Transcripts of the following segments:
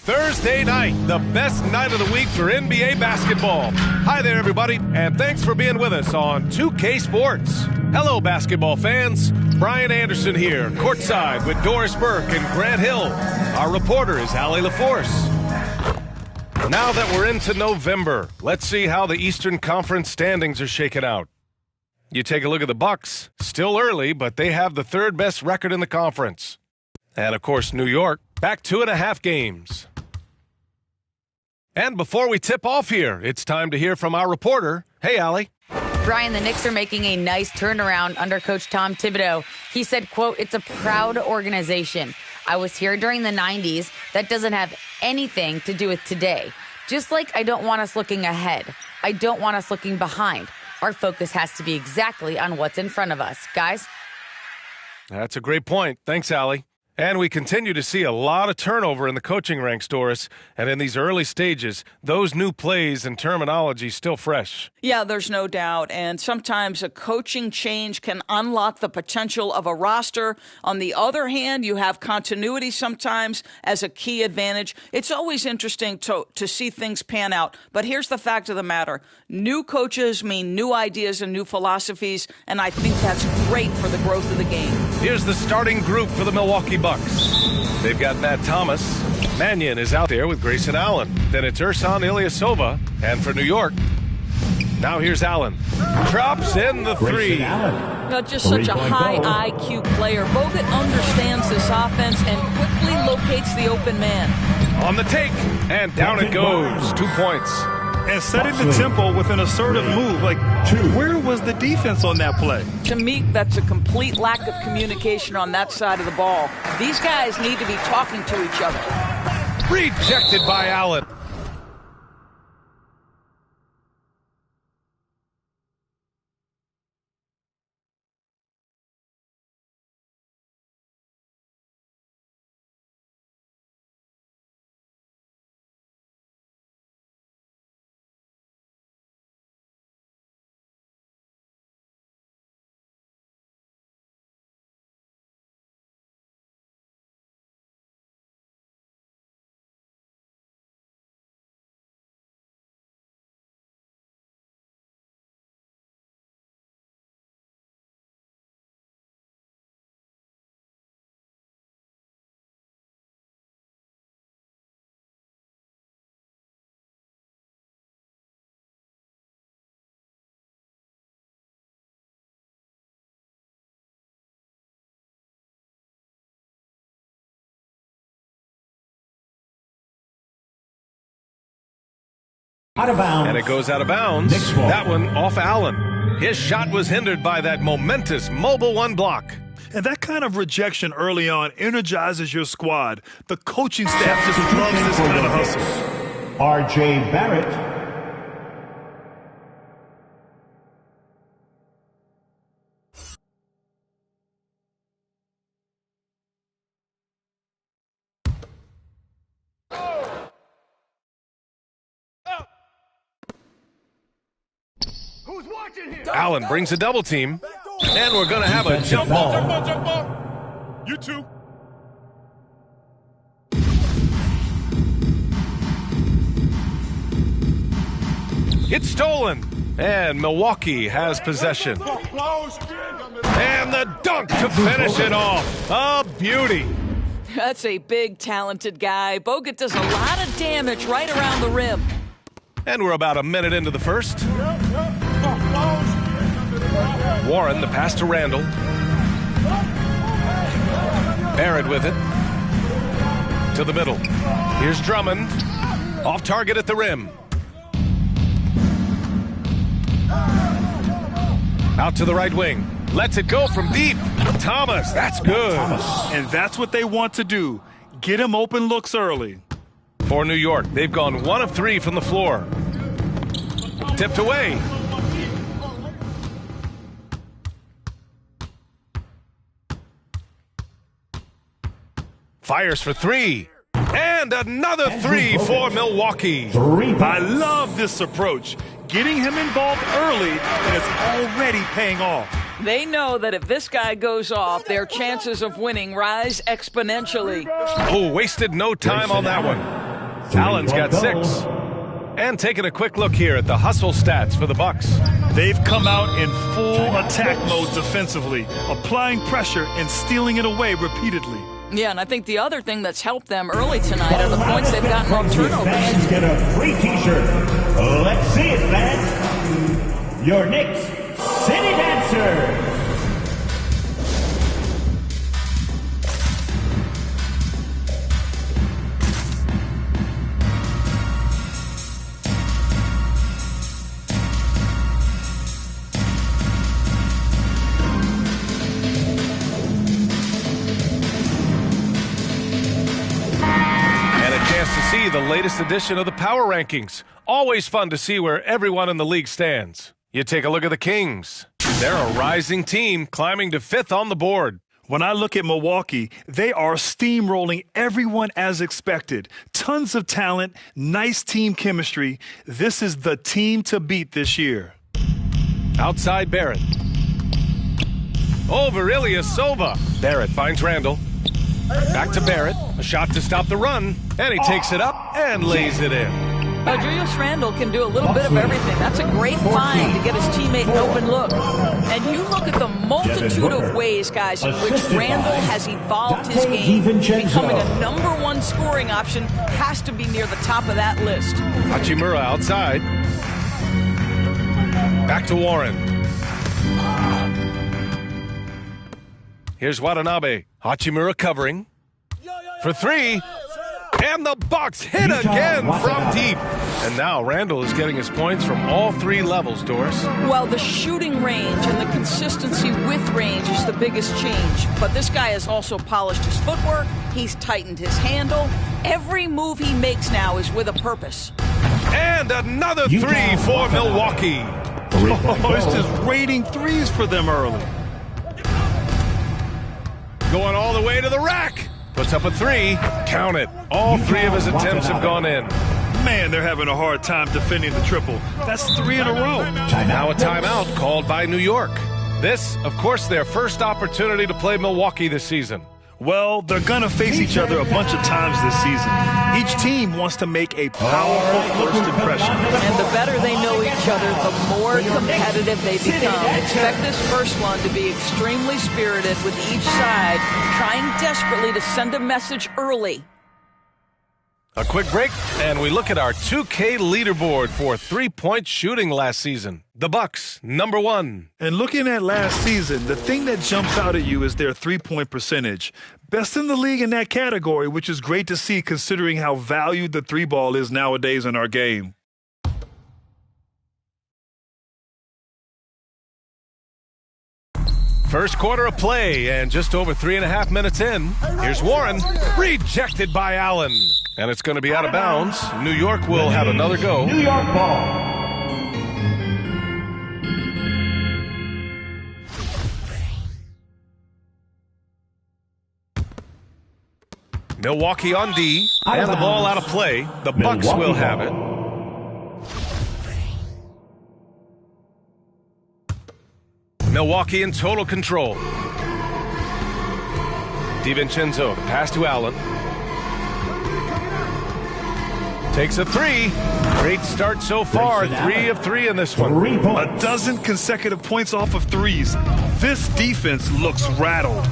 Thursday night, the best night of the week for NBA basketball. Hi there, everybody, and thanks for being with us on 2K Sports. Hello, basketball fans. Brian Anderson here, courtside with Doris Burke and Grant Hill. Our reporter is Allie LaForce. Now that we're into November, let's see how the Eastern Conference standings are shaking out. You take a look at the Bucks. Still early, but they have the third best record in the conference. And, of course, New York, back 2.5 games. And before we tip off here, it's time to hear from our reporter. Hey, Allie. Brian, the Knicks are making a nice turnaround under Coach Tom Thibodeau. He said, quote, "It's a proud organization. I was here during the 90s. That doesn't have anything to do with today. Just like I don't want us looking ahead. I don't want us looking behind. Our focus has to be exactly on what's in front of us. Guys?" That's a great point. Thanks, Allie. And we continue to see a lot of turnover in the coaching ranks, Doris. And in these early stages, those new plays and terminology still fresh. Yeah, there's no doubt. And sometimes a coaching change can unlock the potential of a roster. On the other hand, you have continuity sometimes as a key advantage. It's always interesting to see things pan out. But here's the fact of the matter. New coaches mean new ideas and new philosophies, and I think that's great for the growth of the game. Here's the starting group for the Milwaukee Bucks. They've got Matt Thomas. Mannion is out there with Grayson Allen. Then it's Ersan Ilyasova. And for New York, now here's Allen. Drops in the three. Just such a high IQ player. Bogut understands this offense and quickly locates the open man. On the take, and down it goes. 2 points. And setting the tempo with an assertive move. Where was the defense on that play? To me, that's a complete lack of communication on that side of the ball. These guys need to be talking to each other. Rejected by Allen. And it goes out of bounds. That one off Allen. His shot was hindered by that momentous mobile one block. And that kind of rejection early on energizes your squad. The coaching staff just loves this kind of hustle. R.J. Barrett. Allen brings a double team, and we're going to have a jump ball. Jump ball. You too. It's stolen, and Milwaukee has possession. And the dunk to finish it off. A beauty. That's a big, talented guy. Bogut does a lot of damage right around the rim. And we're about a minute into the first. Warren, the pass to Randall. Barrett with it. To the middle. Here's Drummond. Off target at the rim. Out to the right wing. Lets it go from deep. Thomas, that's good. And that's what they want to do. Get him open looks early. For New York, they've gone 1 of 3 from the floor. Tipped away. Fires for 3. And another 3 for Milwaukee. I love this approach. Getting him involved early, and it's already paying off. They know that if this guy goes off, their chances of winning rise exponentially. Oh, wasted no time on that one. Allen's got 6. And taking a quick look here at the hustle stats for the Bucks. They've come out in full attack mode defensively, applying pressure and stealing it away repeatedly. Yeah, and I think the other thing that's helped them early tonight are the points they've gotten on turnovers. Fans get a free t-shirt. Let's see it, fans. Your Knicks City Dancers. See the latest edition of the Power Rankings. Always fun to see where everyone in the league stands. You take a look at the Kings. They're a rising team climbing to 5th on the board. When I look at Milwaukee, they are steamrolling everyone as expected. Tons of talent, nice team chemistry. This is the team to beat this year. Outside Barrett. Over Ilyasova. Barrett finds Randall. Back to Barrett. A shot to stop the run. And he takes it up and lays it in. Julius Randle can do a little bit of everything. That's a great find to get his teammate an open look. And you look at the multitude of ways, guys, in which Randle has evolved his game. Becoming a #1 scoring option has to be near the top of that list. Hachimura outside. Back to Warren. Here's Watanabe. Hachimura covering. For 3. And the Bucks hit again from deep. And now Randall is getting his points from all 3 levels, Doris. Well, the shooting range and the consistency with range is the biggest change. But this guy has also polished his footwork. He's tightened his handle. Every move he makes now is with a purpose. And another 3 for Milwaukee. Oh, it's just raining threes for them early. Going all the way to the rack. Puts up a 3. Count it. All 3 of his attempts have gone in. Man, they're having a hard time defending the triple. That's 3 in a row. Now a timeout called by New York. This, of course, their first opportunity to play Milwaukee this season. Well, they're going to face each other a bunch of times this season. Each team wants to make a powerful first impression. And the better they know each other, the more competitive they become. Expect this first one to be extremely spirited, with each side trying desperately to send a message early. A quick break, and we look at our 2K leaderboard for three-point shooting last season. The Bucks, #1. And looking at last season, the thing that jumps out at you is their three-point percentage. Best in the league in that category, which is great to see considering how valued the three ball is nowadays in our game. First quarter of play, and just over 3.5 minutes in. Here's Warren, rejected by Allen. And it's going to be out of bounds. New York will have another go. New York ball. Milwaukee on D, and the ball out of play. The Bucks will have it. Milwaukee in total control. DiVincenzo, the pass to Allen. Takes a 3. Great start so far. 3 of 3 in this one. A dozen consecutive points off of threes. This defense looks rattled.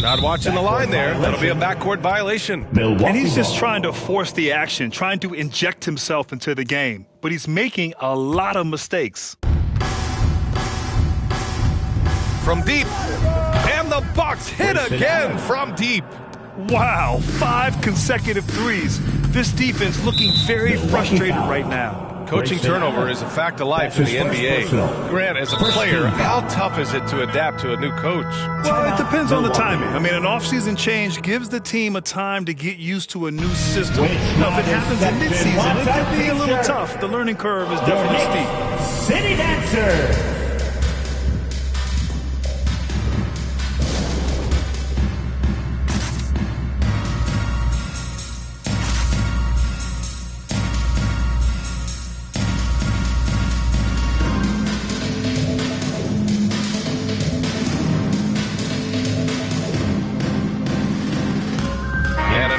Not watching the line there. That'll be a backcourt violation. And he's just trying to force the action, trying to inject himself into the game. But he's making a lot of mistakes. From deep. And the Bucks hit again from deep. Wow, 5 consecutive threes. This defense looking very frustrated right now. Coaching turnover is a fact of life in the NBA. Grant, as a player, how tough is it to adapt to a new coach? Well, it depends on the timing. I mean, an offseason change gives the team a time to get used to a new system. Now, if it happens in midseason, it could be a little tough. The learning curve is definitely steep. City Dancer.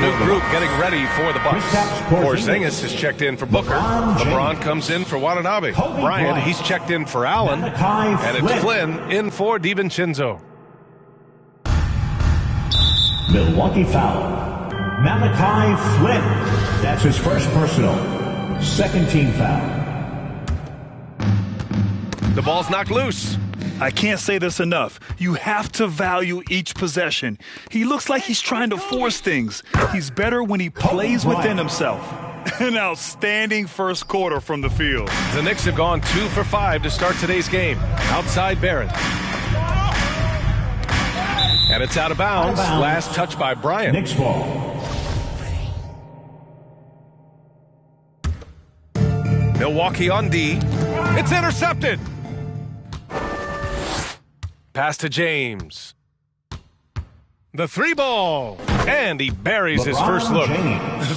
new group getting ready for the Bucks. Porzingis is checked in for Booker. LeBron comes in for Watanabe. Bryant, he's checked in for Allen. And it's Flynn in for DiVincenzo. Milwaukee foul. Malachi Flynn. That's his first personal. Second team foul. The ball's knocked loose. I can't say this enough. You have to value each possession. He looks like he's trying to force things. He's better when he plays within himself. An outstanding first quarter from the field. The Knicks have gone 2 for 5 to start today's game. Outside Barrett. And it's out of bounds. Last touch by Bryant. Knicks ball. Milwaukee on D. It's intercepted. Pass to James. The 3-ball. And he buries his first look.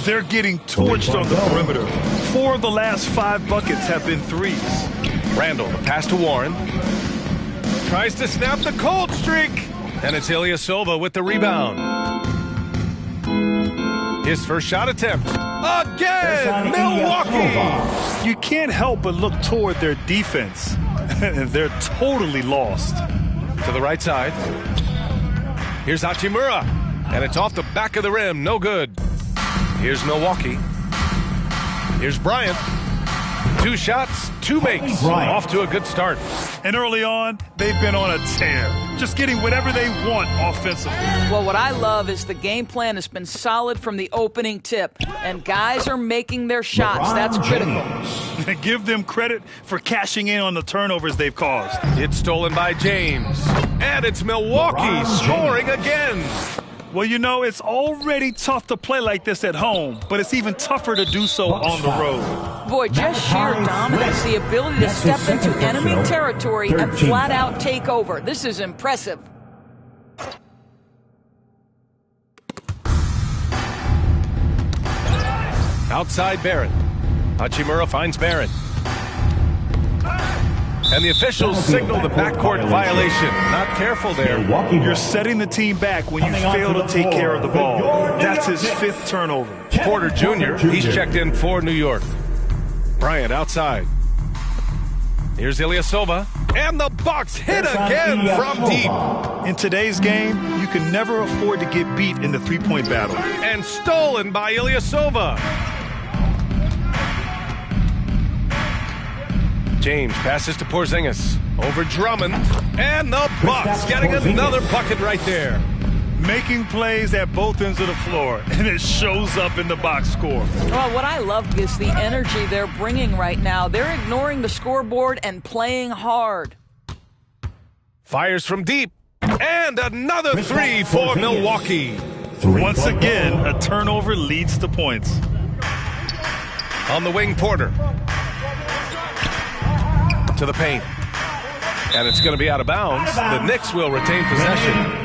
They're getting torched on the perimeter. 4 of the last 5 buckets have been threes. Randall, the pass to Warren. Tries to snap the cold streak. And it's Ilyasova with the rebound. His first shot attempt. Again, Milwaukee! You can't help but look toward their defense. They're totally lost. To the right side. Here's Hachimura. And it's off the back of the rim. No good. Here's Milwaukee. Here's Bryant. 2 shots, 2 makes. Off to a good start. And early on, they've been on a tear. Just getting whatever they want offensively. Well, what I love is the game plan has been solid from the opening tip. And guys are making their shots. That's critical. Give them credit for cashing in on the turnovers they've caused. It's stolen by James. And it's Milwaukee scoring again. Well, you know, it's already tough to play like this at home, but it's even tougher to do so on the road. Boy, just sheer dominance, the ability to step into enemy territory and flat out take over. This is impressive. Outside Barrett. Hachimura finds Barrett. And the officials signal the backcourt violation. Not careful there. You're setting the team back when you fail to take care of the ball. That's his 5th turnover. Porter Jr., he's checked in for New York. Bryant outside. Here's Ilyasova. And the Bucks hit again from deep. In today's game, you can never afford to get beat in the three-point battle. And stolen by Ilyasova. James passes to Porzingis. Over Drummond. And the Bucks getting another bucket right there. Making plays at both ends of the floor, and it shows up in the box score. Well, what I love is the energy they're bringing right now. They're ignoring the scoreboard and playing hard. Fires from deep. And another 3 for Milwaukee. Once again, a turnover leads to points. On the wing, Porter. To the paint. And it's going to be out of bounds. The Knicks will retain possession.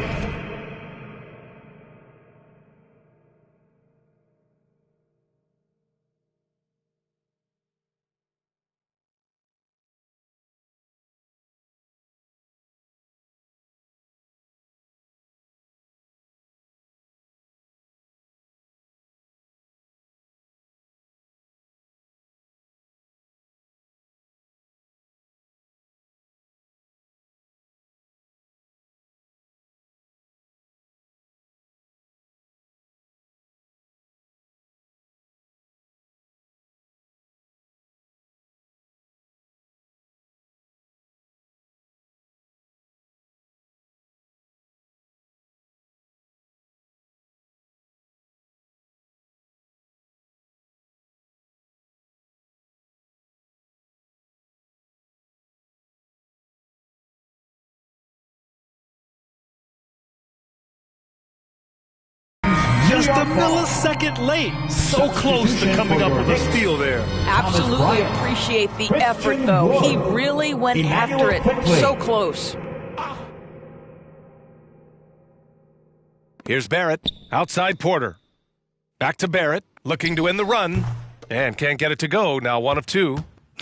Just a millisecond late. So close to coming up with a steal there. Absolutely appreciate the effort, though. He really went after it. So close. Here's Barrett. Outside Porter. Back to Barrett. Looking to end the run. And can't get it to go. Now 1 of 2.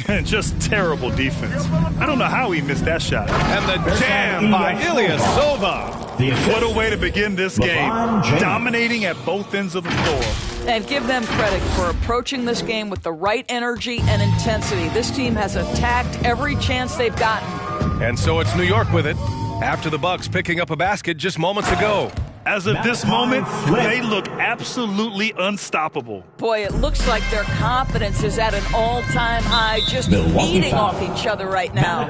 And just terrible defense. I don't know how he missed that shot. And the jam by Ilyasova. What a way to begin this game. Dominating at both ends of the floor. And give them credit for approaching this game with the right energy and intensity. This team has attacked every chance they've gotten. And so it's New York with it. After the Bucks picking up a basket just moments ago. As of this moment, they look absolutely unstoppable. Boy, it looks like their confidence is at an all-time high, just feeding off each other right now.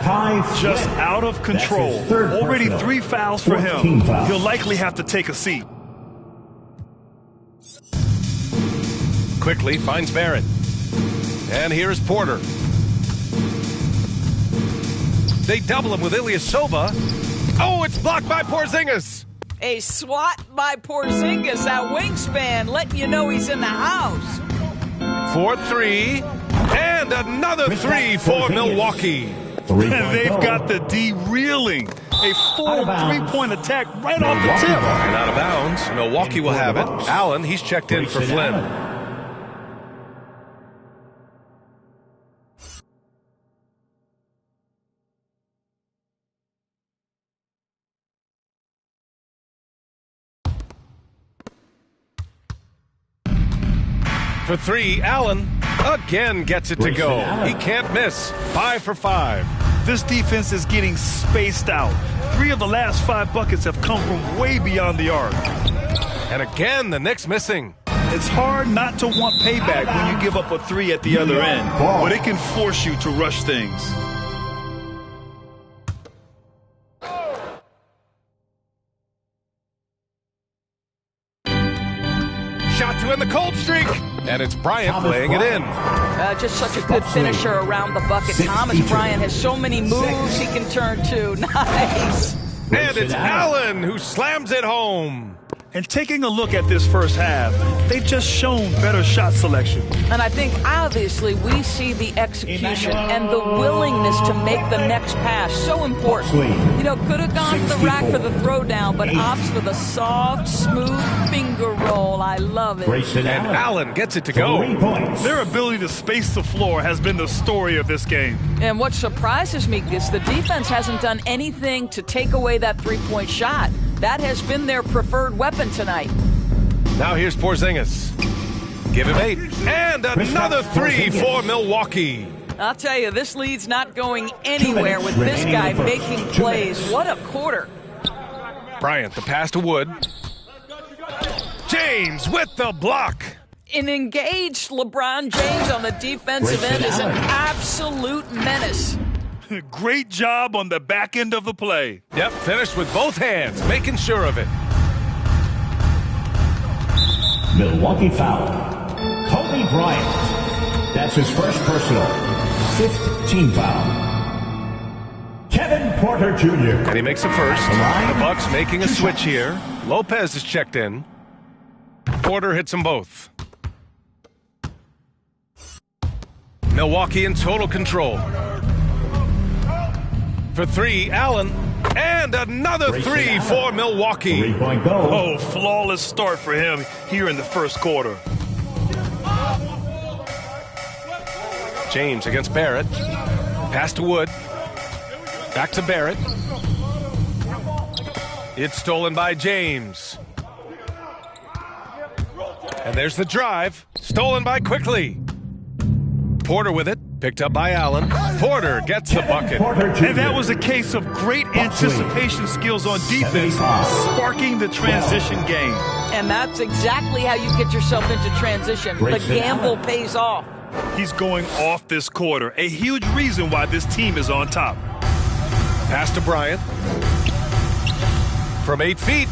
Just out of control. Already 3 fouls for him. He'll likely have to take a seat. Quickly finds Barrett. And here's Porter. They double him with Ilyasova. Oh, it's blocked by Porzingis. A swat by Porzingis, that wingspan, letting you know he's in the house. 4-3, and another 3 for Milwaukee. And they've got the D reeling. A full 3-point attack right off the tip. And out of bounds, Milwaukee will have it. Allen, he's checked in for Flynn. For 3, Allen again gets it to go. He can't miss. 5 for 5. This defense is getting spaced out. 3 of the last 5 buckets have come from way beyond the arc. And again, the Knicks missing. It's hard not to want payback when you give up a 3 at the other end, but it can force you to rush things. Shot to end the cold streak. And it's Bryant laying it in. Just such a good finisher around the bucket. Thomas Bryant has so many moves he can turn to. Nice. And it's Allen who slams it home. And taking a look at this first half, they've just shown better shot selection. And I think obviously we see the execution and the willingness to make the next pass so important. You know, could have gone to the rack for the throwdown, but opts for the soft, smooth finger roll. I love it. And Allen gets it to go. Their ability to space the floor has been the story of this game. And what surprises me is the defense hasn't done anything to take away that 3-point shot. That has been their preferred weapon tonight. Now here's Porzingis. Give him 8. And another 3 for Milwaukee. I'll tell you, this lead's not going anywhere with this guy making plays. What a quarter. Bryant, the pass to Wood. James with the block. An engaged LeBron James on the defensive end is an absolute menace. Great job on the back end of the play. Yep, finished with both hands, making sure of it. Milwaukee foul. Kobe Bryant. That's his first personal. 5th team foul. Kevin Porter Jr. And he makes a first. The Bucks making a switch here. Lopez is checked in. Porter hits them both. Milwaukee in total control. For 3, Allen. And another 3 for Milwaukee. 3-point goal. Oh, flawless start for him here in the first quarter. James against Barrett. Pass to Wood. Back to Barrett. It's stolen by James. And there's the drive. Stolen by Quickly. Porter with it. Picked up by Allen. Porter gets the bucket. And that was a case of great anticipation skills on defense, sparking the transition game. And that's exactly how you get yourself into transition. The gamble pays off. He's going off this quarter. A huge reason why this team is on top. Pass to Bryant. From 8 feet.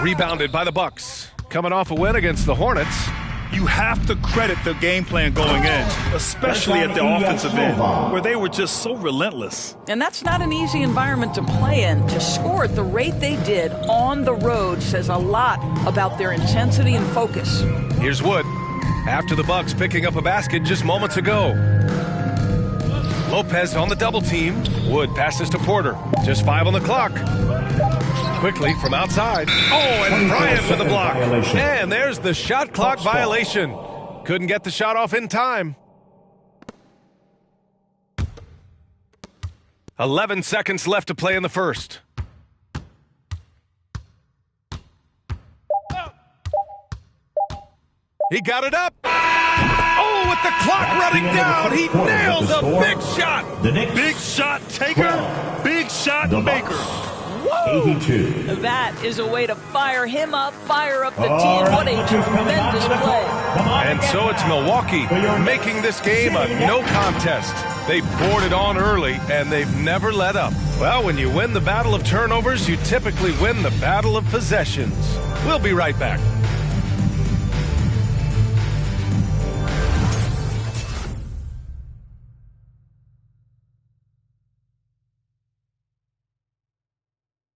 Rebounded by the Bucks. Coming off a win against the Hornets. You have to credit the game plan going in, especially at the offensive end, where they were just so relentless. And that's not an easy environment to play in. To score at the rate they did on the road says a lot about their intensity and focus. Here's Wood. After the Bucks picking up a basket just moments ago. Lopez on the double team. Wood passes to Porter. Just 5 on the clock. Quickly from outside. Oh, and Bryant with the block. And there's the shot clock violation. Couldn't get the shot off in time. 11 seconds left to play in the first. He got it up. Oh, with the clock running down, he nails a big shot. The Knicks. Big shot taker, big shot maker. 82. That is a way to fire him up, fire up the team. What a tremendous play. And so it's Milwaukee making this game a no contest. They poured it on early, and they've never let up. Well, when you win the battle of turnovers, you typically win the battle of possessions. We'll be right back.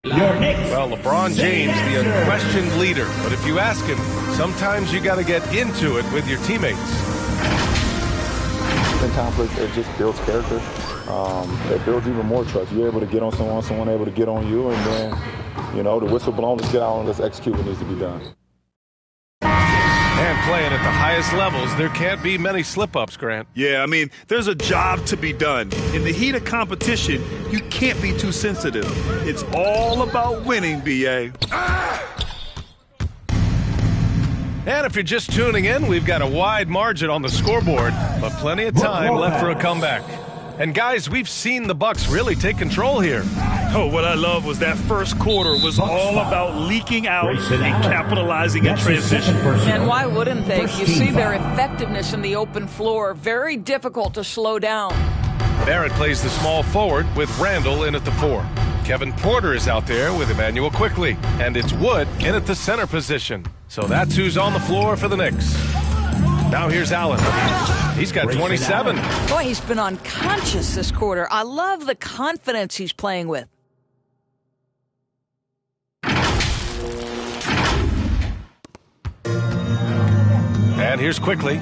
Well, LeBron James, the unquestioned leader. But if you ask him, sometimes you got to get into it with your teammates. In conflict, it just builds character. It builds even more trust. You're able to get on someone able to get on you, and then, you know, the whistle blown, let's get out and let's execute what needs to be done. And playing at the highest levels, there can't be many slip-ups, Grant. Yeah, I mean, there's a job to be done. In the heat of competition, you can't be too sensitive. It's all about winning, B.A. And if you're just tuning in, we've got a wide margin on the scoreboard, but plenty of time left for a comeback. And guys, we've seen the Bucks really take control here. Oh, what I love was that first quarter was all about leaking out and capitalizing in transition. And why wouldn't they? You see their effectiveness in the open floor. Very difficult to slow down. Barrett plays the small forward with Randall in at the 4. Kevin Porter is out there with Emmanuel Quickly. And it's Wood in at the center position. So that's who's on the floor for the Knicks. Now here's Allen. He's got 27. Boy, he's been unconscious this quarter. I love the confidence he's playing with. And here's Quickly.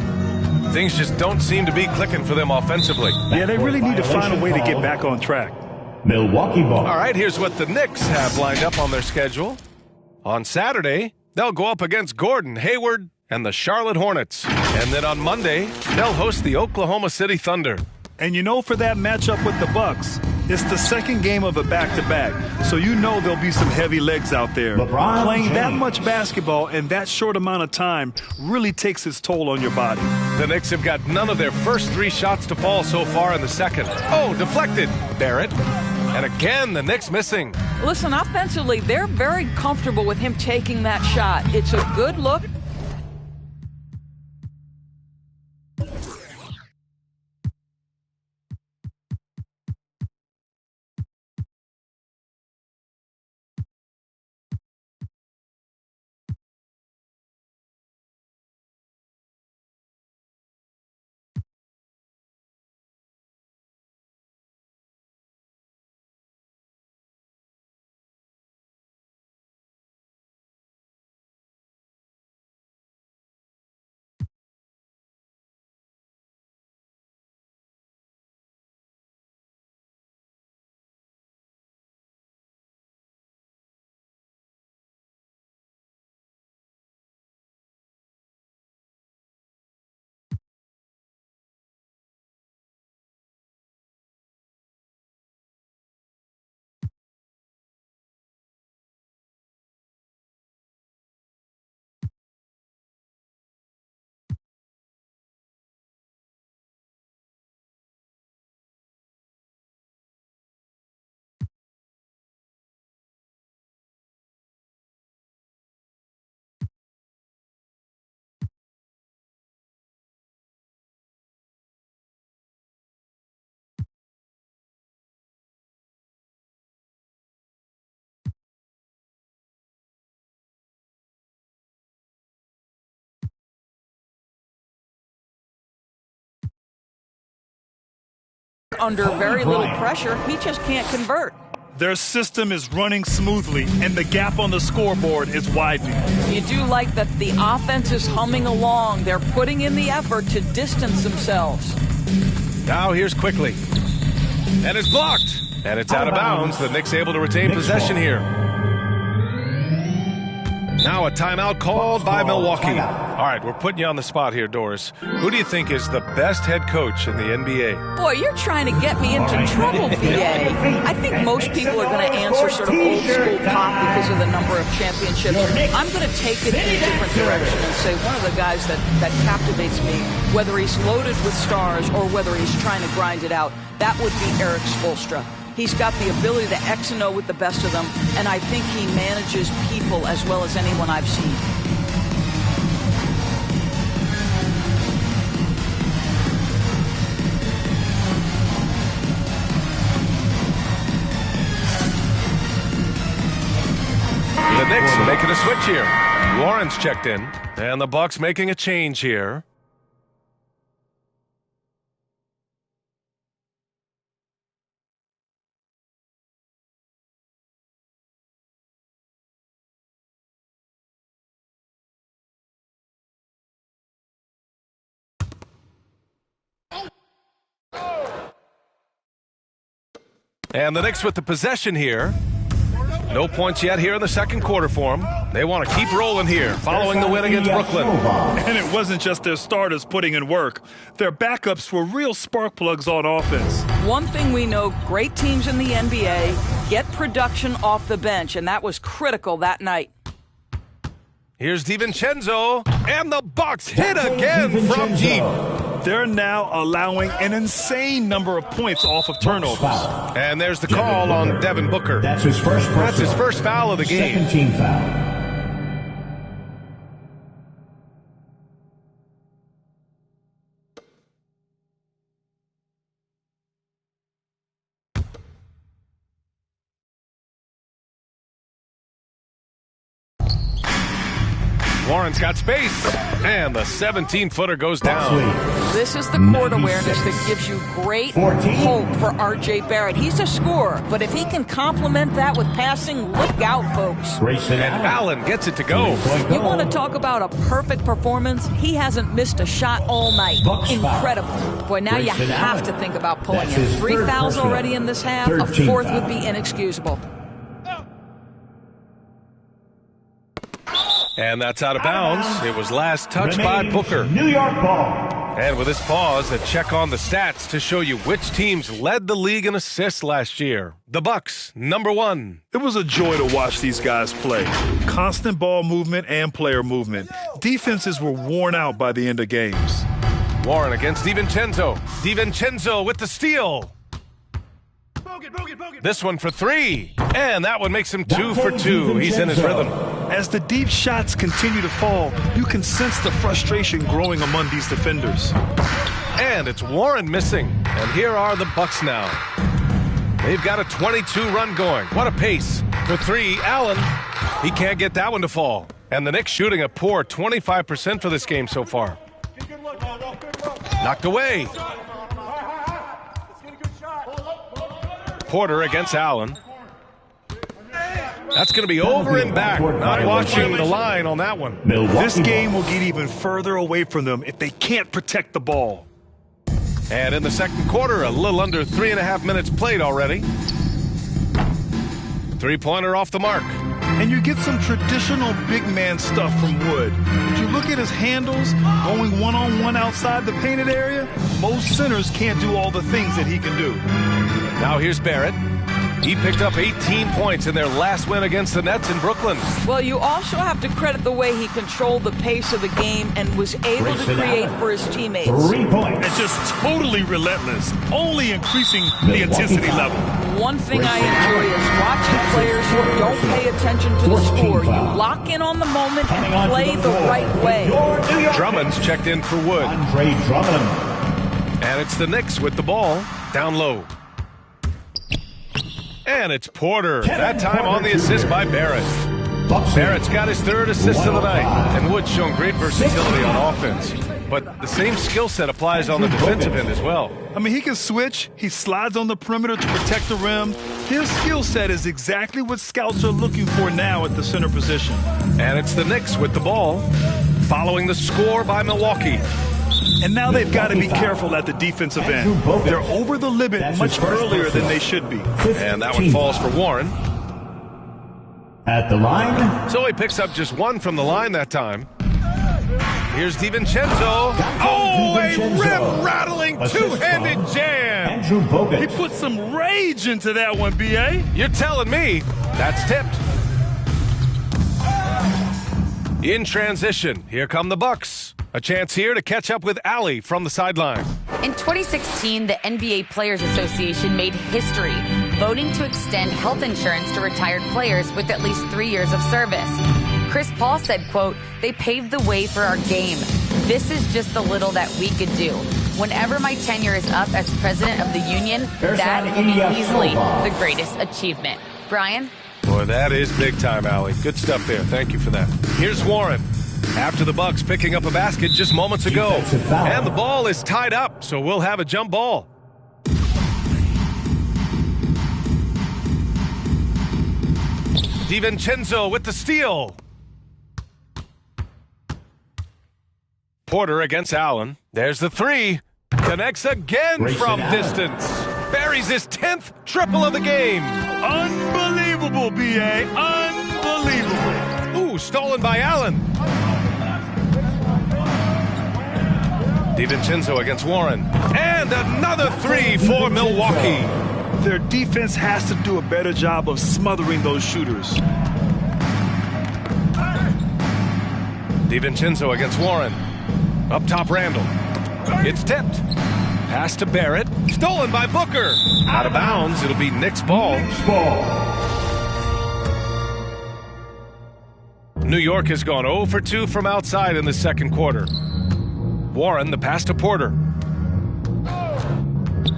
Things just don't seem to be clicking for them offensively. Yeah, they really need to find a way to get back on track. Milwaukee ball. All right, here's what the Knicks have lined up on their schedule. On Saturday, they'll go up against Gordon Hayward and the Charlotte Hornets. And then on Monday, they'll host the Oklahoma City Thunder. And you know, for that matchup with the Bucks, it's the second game of a back-to-back, so you know there'll be some heavy legs out there. Playing that much basketball in that short amount of time really takes its toll on your body. The Knicks have got none of their first 3 shots to fall so far in the second. Oh, deflected. Barrett. And again, the Knicks missing. Listen, offensively, they're very comfortable with him taking that shot. It's a good look. Under very little pressure, he just can't convert. Their system is running smoothly, and the gap on the scoreboard is widening. You do like that the offense is humming along. They're putting in the effort to distance themselves. Now here's Quickly. And it's blocked. And it's out of bounds. The Knicks able to retain possession here. Now a timeout called by Milwaukee. Timeout. All right, we're putting you on the spot here, Doris. Who do you think is the best head coach in the NBA? Boy, you're trying to get me into trouble, BA. I think most people are going to answer sort of old school pop because of the number of championships. I'm going to take it in a different direction and say one of the guys that captivates me, whether he's loaded with stars or whether he's trying to grind it out, that would be Eric Spoelstra. He's got the ability to X and O with the best of them, and I think he manages people as well as anyone I've seen. The Knicks making a switch here. Warren's checked in, and the Bucks making a change here. And the Knicks with the possession here. No points yet here in the second quarter for them. They want to keep rolling here following the win against Brooklyn. And it wasn't just their starters putting in work. Their backups were real spark plugs on offense. One thing we know, great teams in the NBA get production off the bench, and that was critical that night. Here's DiVincenzo, and the Bucks hit again from deep. They're now allowing an insane number of points off of turnovers. And there's the call on Devin Booker. That's his first personal. That's his first foul of the game. Second team foul. Warren's got space, and the 17-footer goes down. This is the court awareness that gives you great 14. hope for R.J. Barrett. He's a scorer, but if he can complement that with passing, look out, folks. Grayson And Allen gets it to go. You want to talk about a perfect performance? He hasn't missed a shot all night. Bucks foul. Incredible. Boy, now you Grayson have Allen. to think about pulling That's him. his 3 third fouls personal. already in this half. Third A team fourth foul. would be inexcusable. And that's out of bounds. It was last touched by Remains Booker. New York ball. And with this pause, a check on the stats to show you which teams led the league in assists last year. The Bucks, number 1. It was a joy to watch these guys play. Constant ball movement and player movement. Defenses were worn out by the end of games. Warren against DiVincenzo. DiVincenzo with the steal. This one for 3. And that one makes him 2 for 2. He's in his rhythm. As the deep shots continue to fall, you can sense the frustration growing among these defenders. And it's Warren missing. And here are the Bucks now. They've got a 22-run going. What a pace. For 3, Allen. He can't get that one to fall. And the Knicks shooting a poor 25% for this game so far. Knocked away. Porter against Allen. That's going to be over and back. Not watching the line on that one. This game will get even further away from them if they can't protect the ball. And in the second quarter, a little under 3.5 minutes played already. 3-pointer off the mark. And you get some traditional big man stuff from Wood. But you look at his handles, going one-on-one outside the painted area, most centers can't do all the things that he can do. Now here's Barrett. He picked up 18 points in their last win against the Nets in Brooklyn. Well, you also have to credit the way he controlled the pace of the game and was able to create for his teammates. 3 points. It's just totally relentless, only increasing the intensity level. One thing I enjoy is watching players who don't pay attention to the score. You lock in on the moment and play the right way. Drummond's checked in for Wood. Andre Drummond. And it's the Knicks with the ball down low. And it's Porter, that time on the assist by Barrett. Barrett's got his 3rd assist of the night, and Wood's shown great versatility on offense. But the same skill set applies on the defensive end as well. I mean, he can switch. He slides on the perimeter to protect the rim. His skill set is exactly what scouts are looking for now at the center position. And it's the Knicks with the ball, following the score by Milwaukee. And now they've got to be careful at the defensive end. They're over the limit much earlier than they should be. And that one falls for Warren. At the line, So he picks up just one from the line that time. Here's DiVincenzo. Oh, a rim-rattling two-handed jam. Andrew Bogut. He put some rage into that one, B.A. You're telling me that's tipped. In transition, here come the Bucks. A chance here to catch up with Allie from the sideline. In 2016, the NBA Players Association made history, voting to extend health insurance to retired players with at least 3 years of service. Chris Paul said, quote, "They paved the way for our game. This is just the little that we could do. Whenever my tenure is up as president of the union, that will be easily the greatest achievement." Brian? Boy, that is big time, Allie. Good stuff there. Thank you for that. Here's Warren. After the Bucks picking up a basket just moments ago. And the ball is tied up, so we'll have a jump ball. DiVincenzo with the steal. Porter against Allen. There's the three. Connects again from distance. Buries his 10th triple of the game. Unbelievable, B.A. Unbelievable. Ooh, stolen by Allen. DiVincenzo against Warren. And another three for Milwaukee. Their defense has to do a better job of smothering those shooters. DiVincenzo against Warren. Up top, Randall. It's tipped. Pass to Barrett. Stolen by Booker. Out of bounds. It'll be Knicks ball. New York has gone 0 for 2 from outside in the second quarter. Warren, the pass to Porter.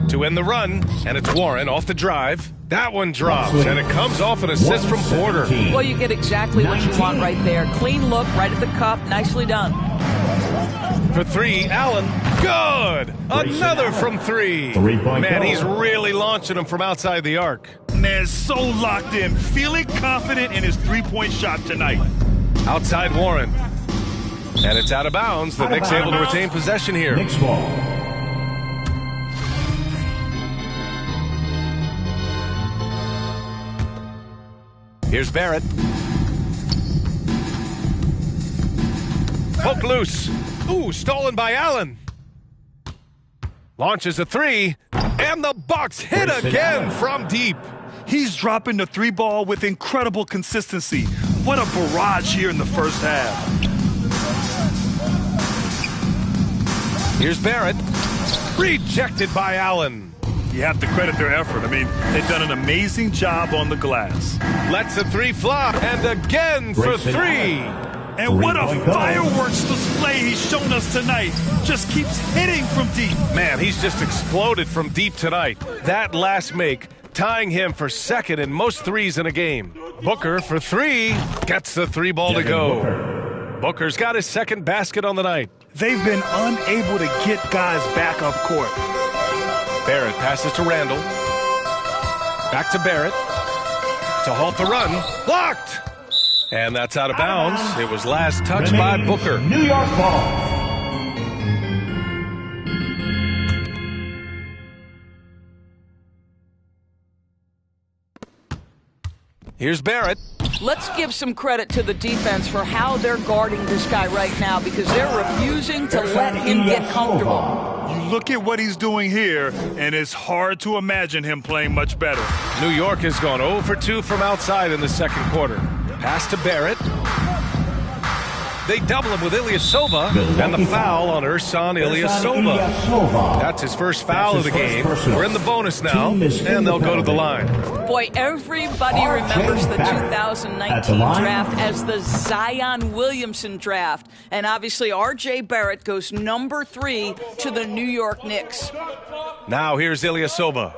To end the run, and it's Warren off the drive. That one drops, and it comes off an assist from Porter. Well, you get exactly what you want right there. Clean look, right at the cup. Nicely done. For three, Allen. Good! Another from three. Man, he's really launching them from outside the arc. Man, so locked in, feeling confident in his three-point shot tonight. Outside Warren. And it's out of bounds. The Knicks able to retain possession here. Knicks ball. Here's Barrett. Poke loose. Ooh, stolen by Allen. Launches a three. And the Bucks hit again from deep. He's dropping the three ball with incredible consistency. What a barrage here in the first half. Here's Barrett. Rejected by Allen. You have to credit their effort. I mean, they've done an amazing job on the glass. Lets the three flop. And again for three. And what a fireworks display he's shown us tonight. Just keeps hitting from deep. Man, he's just exploded from deep tonight. That last make, tying him for second in most threes in a game. Booker for three. Gets the three ball to go. Booker's got his second basket on the night. They've been unable to get guys back up court. Barrett passes to Randall. Back to Barrett. To halt the run. Blocked! And that's out of bounds. It was last touched by Booker. New York ball. Here's Barrett. Let's give some credit to the defense for how they're guarding this guy right now because they're refusing to let him get comfortable. You look at what he's doing here, and it's hard to imagine him playing much better. New York has gone 0 for 2 from outside in the second quarter. Pass to Barrett. They double him with Ilyasova, and the foul on Ersan Ilyasova. That's his first foul of the game. We're in the bonus now, and they'll go to the line. Boy, everybody remembers the 2019 draft as the Zion Williamson draft. And obviously, R.J. Barrett goes number 3 to the New York Knicks. Now here's Ilyasova.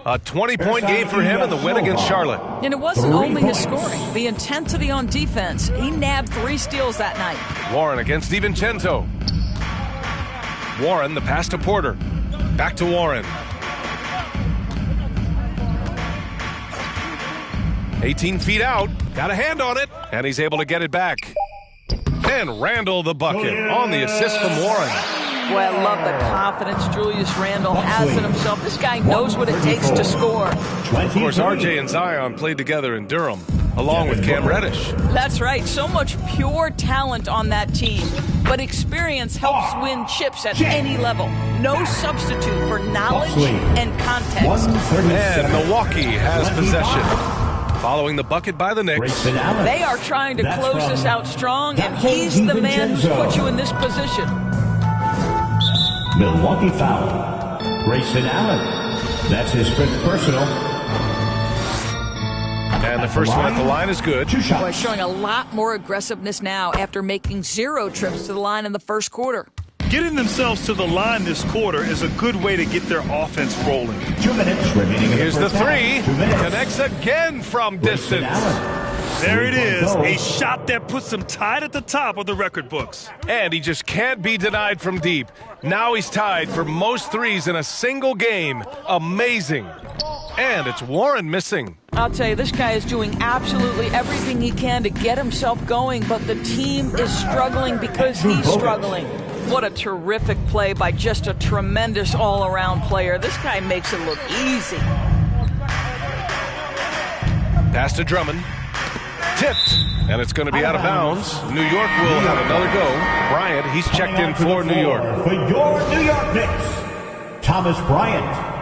A 20-point game for him in the win against Charlotte. And it wasn't only his scoring. The intensity on defense. He nabbed 3 steals that night. Warren against DiVincenzo. Warren, the pass to Porter. Back to Warren. 18 feet out. Got a hand on it. And he's able to get it back. And Randall the bucket on the assist from Warren. Boy, I love the confidence Julius Randle has in himself. This guy knows what it takes to score. Of course, RJ and Zion played together in Durham. along with Cam Reddish. That's right. So much pure talent on that team. But experience helps win chips at any level. No substitute for knowledge and context. And Milwaukee has possession. Following the bucket by the Knicks. They are trying to close this out strong, and he's the man who's put you in this position. Milwaukee foul. Grayson Allen. That's his 5th personal. And the first one at the line is good. Boy, showing a lot more aggressiveness now after making 0 trips to the line in the first quarter. Getting themselves to the line this quarter is a good way to get their offense rolling. 2 minutes remaining. Here's the three. Connects again from distance. There it is. A shot that puts him tied at the top of the record books. And he just can't be denied from deep. Now he's tied for most threes in a single game. Amazing. And it's Warren missing. I'll tell you, this guy is doing absolutely everything he can to get himself going, but the team is struggling because he's struggling. What a terrific play by just a tremendous all-around player. This guy makes it look easy. Pass to Drummond. Tipped. And it's going to be out of bounds. New York will have another go. Bryant, he's checked in for New York. For your New York Knicks, Thomas Bryant.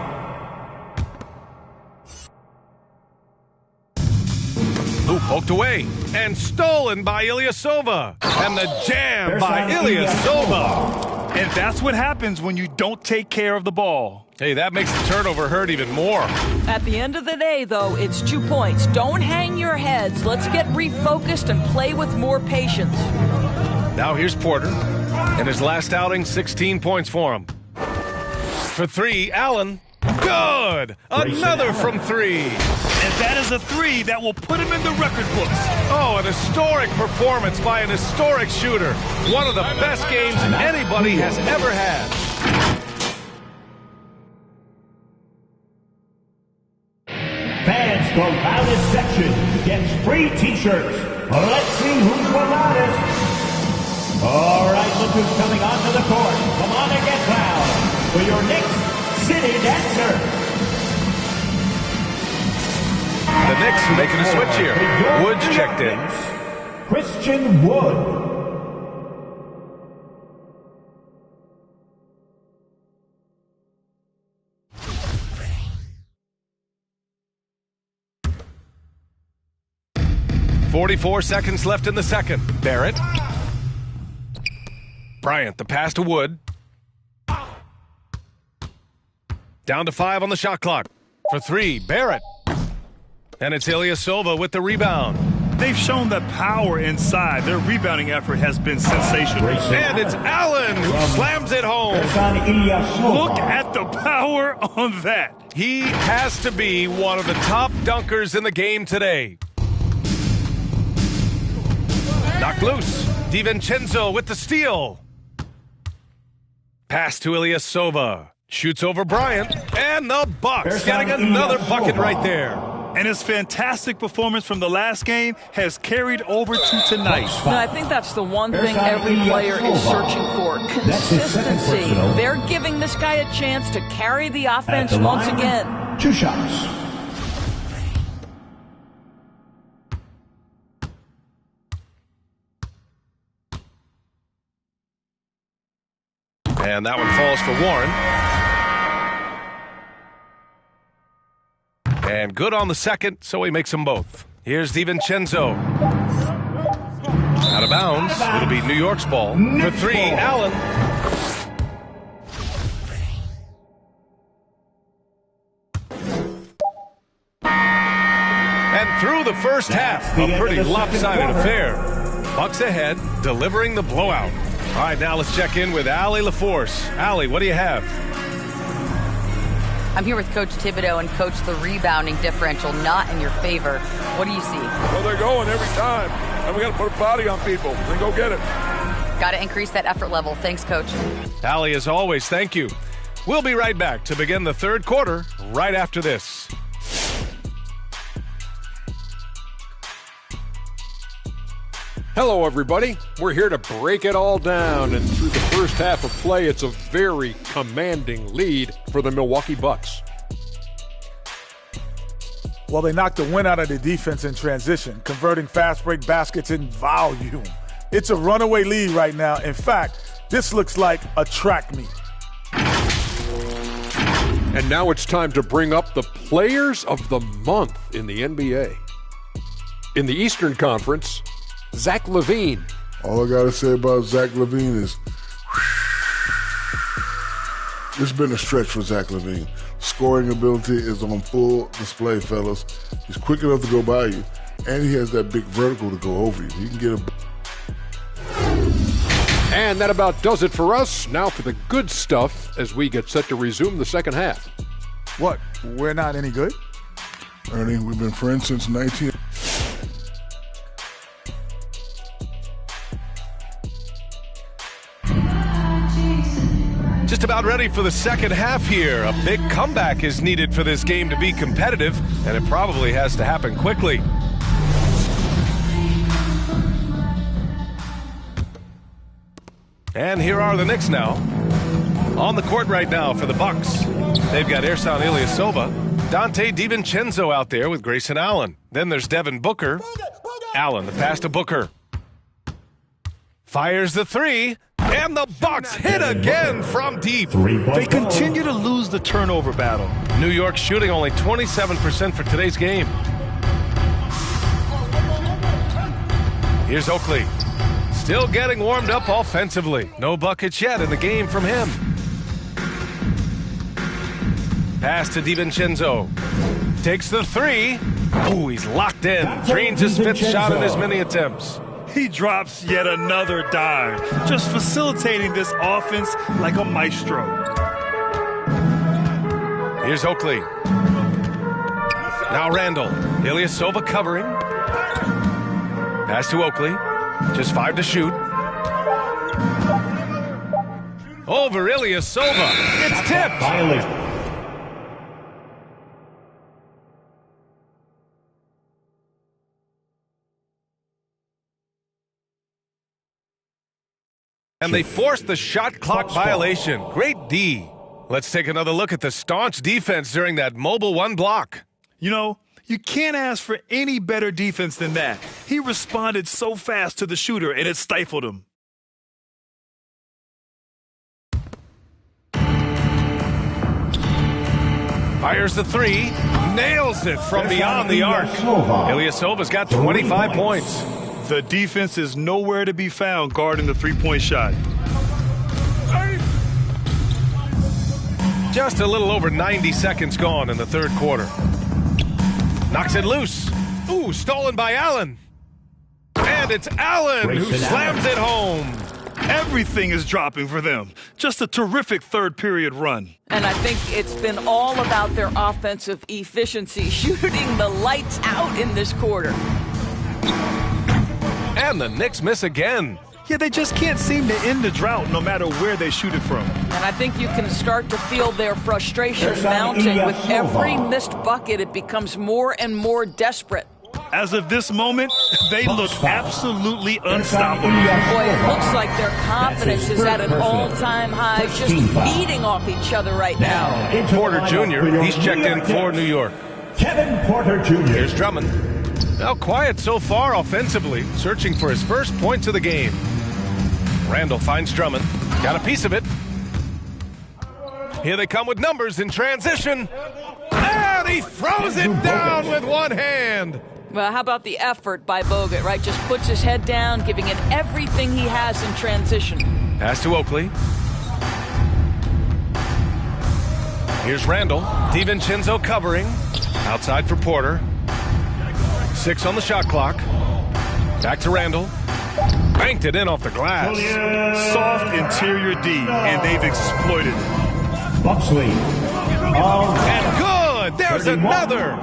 Lou poked away and stolen by Ilyasova. And the jam by Ilyasova. And that's what happens when you don't take care of the ball. Hey, that makes the turnover hurt even more. At the end of the day, though, it's 2 points. Don't hang your heads. Let's get refocused and play with more patience. Now here's Porter. In his last outing, 16 points for him. For 3, Allen. Good! Another from 3. And that is a 3 that will put him in the record books. Oh, an historic performance by an historic shooter. One of the best games anybody has ever had. Fans, the loudest section gets free T-shirts. Let's see who's the loudest. All right, look who's coming onto the court. Come on and get loud for your Knicks City Dancer. The Knicks making a switch here. Woods checked in. Christian Wood. .44 seconds left in the second. Barrett. Bryant, the pass to Wood. Down to 5 on the shot clock. For 3, Barrett. And it's Ilyasova with the rebound. They've shown that power inside. Their rebounding effort has been sensational. And it's Allen who slams it home. Look at the power on that. He has to be one of the top dunkers in the game today. Knocked loose. DiVincenzo with the steal. Pass to Ilyasova. Shoots over Bryant. And the Bucks getting another bucket right there. And his fantastic performance from the last game has carried over to tonight. No, I think that's the one thing every player is searching for. Consistency. They're giving this guy a chance to carry the offense once again. 2 shots. And that one falls for Warren. And good on the second, so he makes them both. Here's DiVincenzo. Out of bounds. It'll be New York's ball. For 3, Allen. And through the first half, a pretty lopsided affair. Bucks ahead, delivering the blowout. All right, now let's check in with Allie LaForce. Allie, what do you have? I'm here with Coach Thibodeau, and Coach, the rebounding differential not in your favor. What do you see? Well, they're going every time, and we got to put a body on people and go get it. Got to increase that effort level. Thanks, Coach. Allie, as always, thank you. We'll be right back to begin the third quarter right after this. Hello, everybody. We're here to break it all down, and through the first half of play, it's a very commanding lead for the Milwaukee Bucks. Well, they knocked the wind out of the defense in transition, converting fast break baskets in volume. It's a runaway lead right now. In fact, this looks like a track meet. And now it's time to bring up the Players of the Month in the NBA. In the Eastern Conference, Zach Levine. All I got to say about Zach Levine is it's been a stretch for Zach Levine. Scoring ability is on full display, fellas. He's quick enough to go by you, and he has that big vertical to go over you. He can get a... And that about does it for us. Now for the good stuff as we get set to resume the second half. What? We're not any good? Ernie, we've been friends since 19... Just about ready for the second half here. A big comeback is needed for this game to be competitive, and it probably has to happen quickly. And here are the Knicks now. On the court right now for the Bucks. They've got Ersan Ilyasova, Dante DiVincenzo out there with Grayson Allen. Then there's Devin Booker. Allen, the pass to Booker. Fires the three. And the Bucks hit again from deep. They continue to lose the turnover battle. New York shooting only 27% for today's game. Here's Oakley. Still getting warmed up offensively. No buckets yet in the game from him. Pass to DiVincenzo. Takes the three. Oh, he's locked in. Drains his fifth shot in his many attempts. He drops yet another dime, just facilitating this offense like a maestro. Here's Oakley. Now Randall. Ilyasova covering. Pass to Oakley. Just 5 to shoot. Over Ilyasova. It's tipped. And they forced the shot clock violation. Great D. Let's take another look at the staunch defense during that mobile one block. You know, you can't ask for any better defense than that. He responded so fast to the shooter, and it stifled him. Fires the three. Nails it from beyond the arc. Ilyasova's got 25 points. The defense is nowhere to be found guarding the three-point shot. Just a little over 90 seconds gone in the third quarter. Knocks it loose. Ooh, stolen by Allen. And it's Allen who slams it home. Everything is dropping for them. Just a terrific third-period run. And I think it's been all about their offensive efficiency, shooting the lights out in this quarter. And the Knicks miss again. Yeah, they just can't seem to end the drought no matter where they shoot it from. And I think you can start to feel their frustration mounting. With every missed bucket, it becomes more and more desperate. As of this moment, they look absolutely unstoppable. Boy, it looks like their confidence is at an all-time high, just feeding off each other right now. Porter Jr., he's checked in for New York. Kevin Porter Jr. Here's Drummond. Now quiet so far offensively, searching for his first points of the game. Randall finds Drummond. Got a piece of it. Here they come with numbers in transition. And he throws it down with one hand. Well, how about the effort by Bogut, right? Just puts his head down, giving it everything he has in transition. Pass to Oakley. Here's Randall. DiVincenzo covering. Outside for Porter. 6 on the shot clock. Back to Randall. Banked it in off the glass. Soft interior D, and they've exploited it. Buxley. And good! There's another!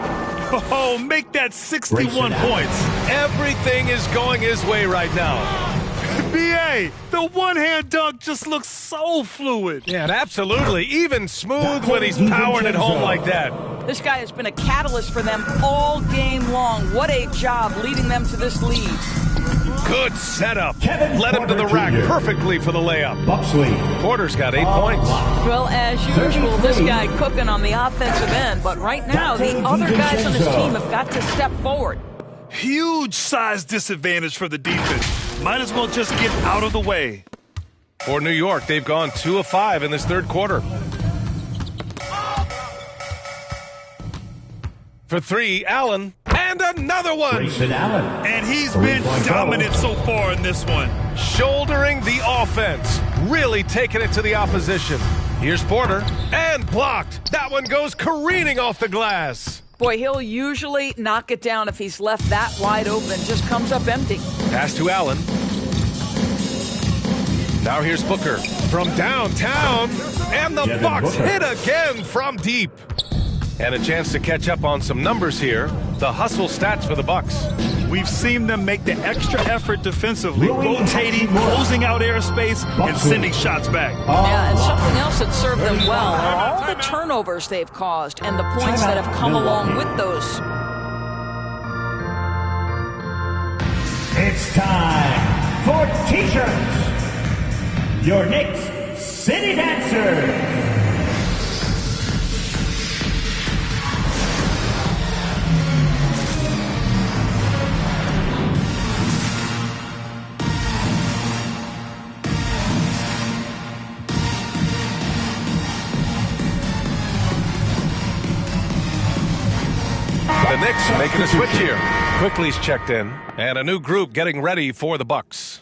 Oh, make that 61 points. Everything is going his way right now. B.A., the one-hand dunk just looks so fluid. Yeah, and absolutely. Even smooth when he's powering it home like that. This guy has been a catalyst for them all game long. What a job leading them to this lead. Good setup. Kevin Led him to the Porter rack Jr. perfectly for the layup. Bucks lead. Porter's got 8 points. Well, as usual, this guy cooking on the offensive end. But right now, the other guys on his team have got to step forward. Huge size disadvantage for the defense. Might as well just get out of the way. For New York, they've gone 2 of 5 in this third quarter. For 3, Allen. And another one. Grayson Allen. And he's been dominant so far in this one. Shouldering the offense. Really taking it to the opposition. Here's Porter. And blocked. That one goes careening off the glass. Boy, he'll usually knock it down if he's left that wide open. Just comes up empty. Pass to Allen. Now here's Booker from downtown. And the Bucks hit again from deep. And a chance to catch up on some numbers here. The hustle stats for the Bucks. We've seen them make the extra effort defensively, rotating, closing out airspace, and sending shots back. Yeah, and something else that served them well are all the turnovers they've caused and the points that have come along with those. It's time for T-shirts. Your Knicks City Dancers. The Knicks making a switch here. Quickly's checked in, and a new group getting ready for the Bucks.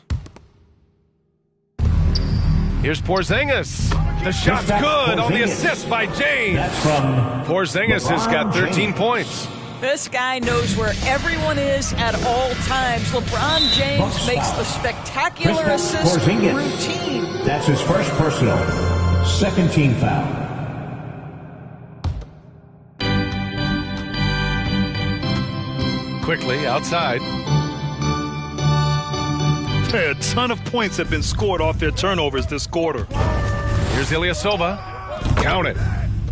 Here's Porzingis. The shot's good on the assist by James. That's from Porzingis has got 13 points. This guy knows where everyone is at all times. LeBron James makes the spectacular assist routine. That's his first personal. Second team foul. Quickly outside. A ton of points have been scored off their turnovers this quarter. Here's Ilyasova. Count it.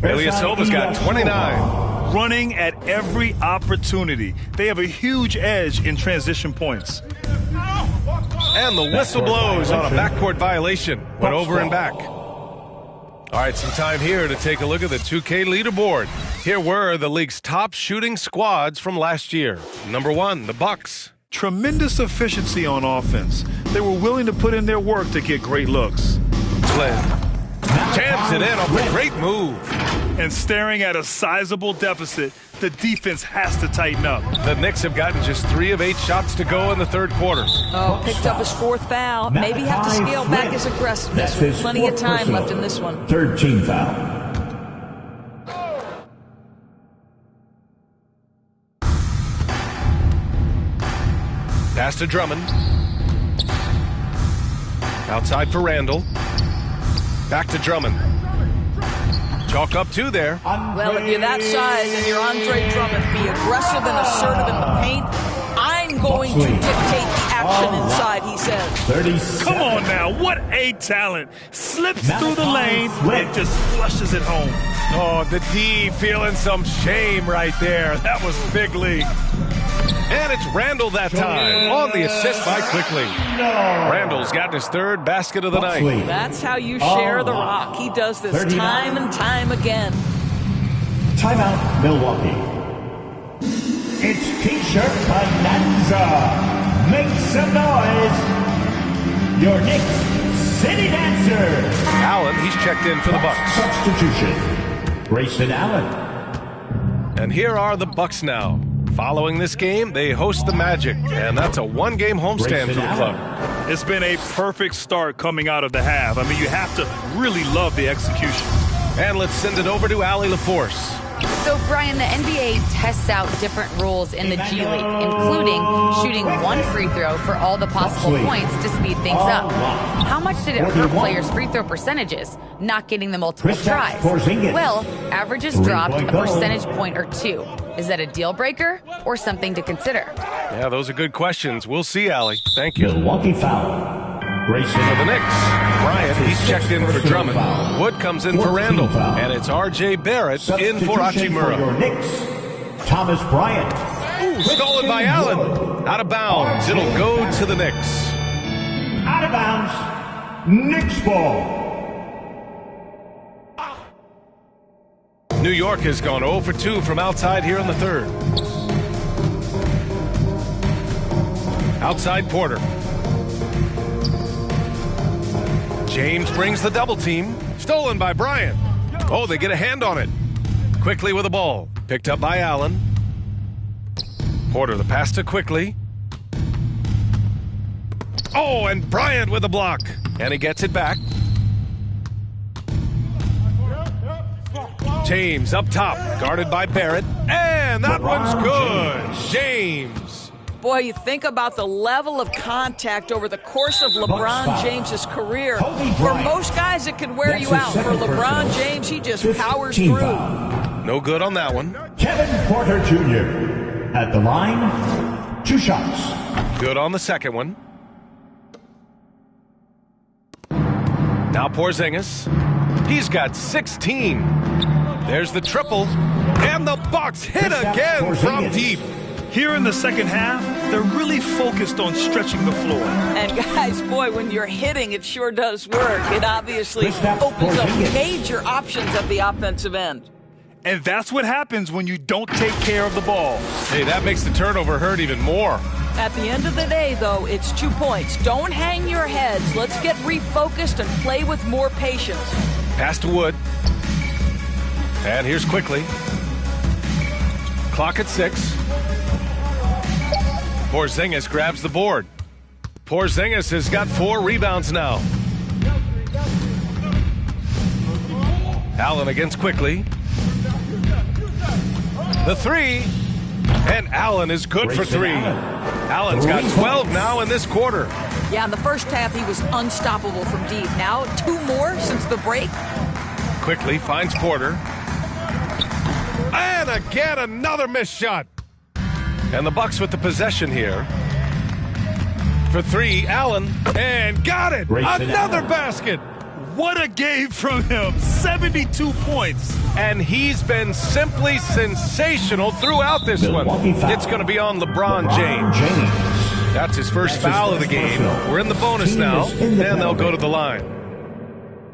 Ilyasova's got 29. Running at every opportunity. They have a huge edge in transition points. And the whistle blows on a backcourt violation. Went over and back. All right, some time here to take a look at the 2K leaderboard. Here were the league's top shooting squads from last year. Number 1, the Bucks. Tremendous efficiency on offense. They were willing to put in their work to get great looks. Flynn jams it in off a great move. And staring at a sizable deficit, the defense has to tighten up. The Knicks have gotten just 3 of 8 shots to go in the third quarter. Oh, picked up his 4th foul. Maybe have to scale back his aggressiveness. With plenty of time left in this one. Third team foul. Pass to Drummond. Outside for Randall. Back to Drummond. Chalk up 2 there. Well, if you're that size and you're Andre Drummond, be aggressive and assertive in the paint. I'm going to dictate the action inside, he says. 37. Come on now, what a talent. Slips through the lane and just flushes it home. Oh, the D feeling some shame right there. That was big league. And it's Randall that time on the assist by Quickly. Randall's got his 3rd basket of the night. That's how you share the rock. He does this 39. time and time again. Timeout, Milwaukee. It's T-shirt bonanza. Make some noise. Your Knicks City Dancers. Allen, he's checked in for the Bucks. Substitution. Grayson Allen. And here are the Bucks now. Following this game, they host the Magic, and that's a 1-game homestand for the club. It's been a perfect start coming out of the half. I mean, you have to really love the execution. And let's send it over to Allie LaForce. So, Brian, the NBA tests out different rules in the G League, including shooting 1 free throw for all the possible points to speed things up. How much did it hurt players' free throw percentages, not getting the multiple tries? Well, averages dropped a percentage point or 2. Is that a deal breaker or something to consider? Yeah, those are good questions. We'll see, Allie. Thank you. Milwaukee foul. Grayson for the Knicks. Bryant, he's checked in for Drummond. Wood comes in for Randall. And it's R.J. Barrett in for Hachimura. Thomas Bryant. Oh, stolen by Allen. Out of bounds. It'll go to the Knicks. Out of bounds. Knicks ball. New York has gone 0 for 2 from outside here in the third. Outside Porter. James brings the double team. Stolen by Bryant. Oh, they get a hand on it. Quickly with the ball. Picked up by Allen. Porter the pass to Quickly. Oh, and Bryant with the block. And he gets it back. James up top, guarded by Barrett. And that one's good. James. Boy, you think about the level of contact over the course of LeBron James's career. For most guys, it can wear you out. For LeBron James, he just powers through. No good on that one. Kevin Porter Jr. at the line. 2 shots. Good on the second one. Now Porzingis. He's got 16. There's the triple. And the Bucks hit again from deep. Here in the second half, they're really focused on stretching the floor. And guys, boy, when you're hitting, it sure does work. It obviously opens up major options at the offensive end. And that's what happens when you don't take care of the ball. Hey, that makes the turnover hurt even more. At the end of the day, though, it's 2 points. Don't hang your heads. Let's get refocused and play with more patience. Pass to Wood. And here's Quickly. Clock at 6. Porzingis grabs the board. Porzingis has got 4 rebounds now. Allen against Quickly. The 3. And Allen is good for 3. Allen's got 12 now in this quarter. Yeah, in the first half, he was unstoppable from deep. Now, 2 more since the break. Quickly finds Porter. And again, another missed shot. And the Bucks with the possession here. For 3, Allen. And got it! Another basket! What a game from him. 72 points. And he's been simply sensational throughout this one. It's going to be on LeBron James. That's his first foul of the game. We're in the bonus now, and they'll go to the line.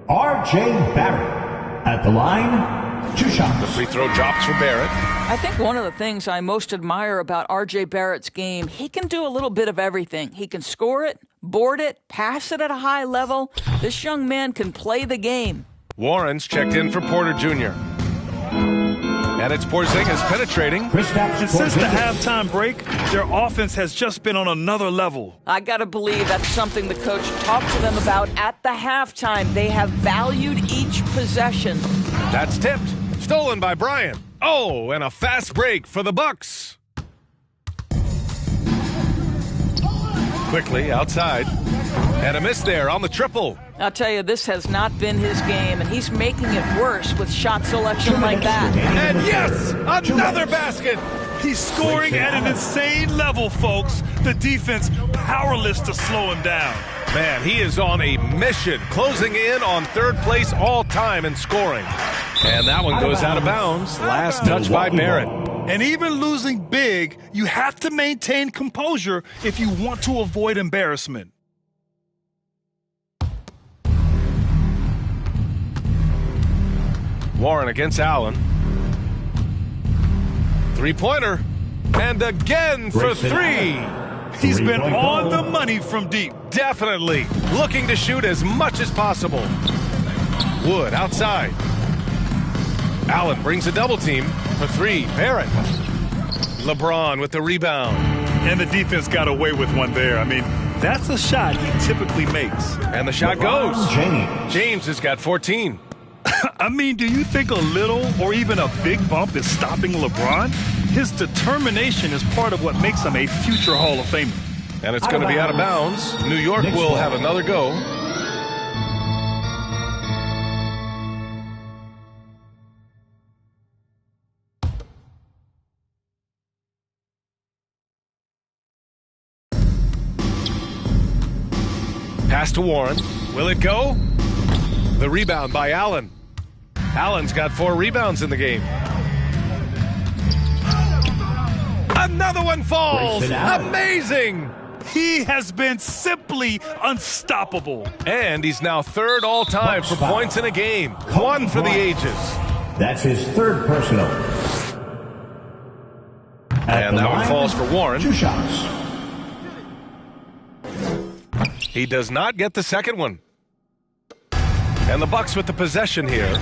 R.J. Barrett at the line, 2 shots. The free throw drops for Barrett. I think one of the things I most admire about R.J. Barrett's game, he can do a little bit of everything. He can score it, board it, pass it at a high level. This young man can play the game. Warren's checked in for Porter Jr. And it's Porzingis penetrating. And since the halftime break, their offense has just been on another level. I got to believe that's something the coach talked to them about at the halftime. They have valued each possession. That's tipped. Stolen by Bryant. Oh, and a fast break for the Bucks. Quickly outside. And a miss there on the triple. I'll tell you, this has not been his game, and he's making it worse with shot selection like that. And yes, another basket. He's scoring at an insane level, folks. The defense powerless to slow him down. Man, he is on a mission, closing in on 3rd place all time in scoring. And that one goes out of bounds. Last touch by Barrett. And even losing big, you have to maintain composure if you want to avoid embarrassment. Warren against Allen. 3-pointer. And again for 3. He's been on the money from deep. Definitely looking to shoot as much as possible. Wood outside. Allen brings a double team for 3. Barrett. LeBron with the rebound. And the defense got away with one there. I mean, that's a shot he typically makes. And the shot goes. James has got 14. I mean, do you think a little or even a big bump is stopping LeBron? His determination is part of what makes him a future Hall of Famer. And it's going to be out of bounds. New York will have another go. Pass to Warren. Will it go? The rebound by Allen. Allen's got 4 rebounds in the game. another one falls. Amazing. He has been simply unstoppable. And he's now third all-time for points in a game. One for the ages. That's his third personal. And that one falls for Warren. 2 shots. He does not get the second one. And the Bucks with the possession here.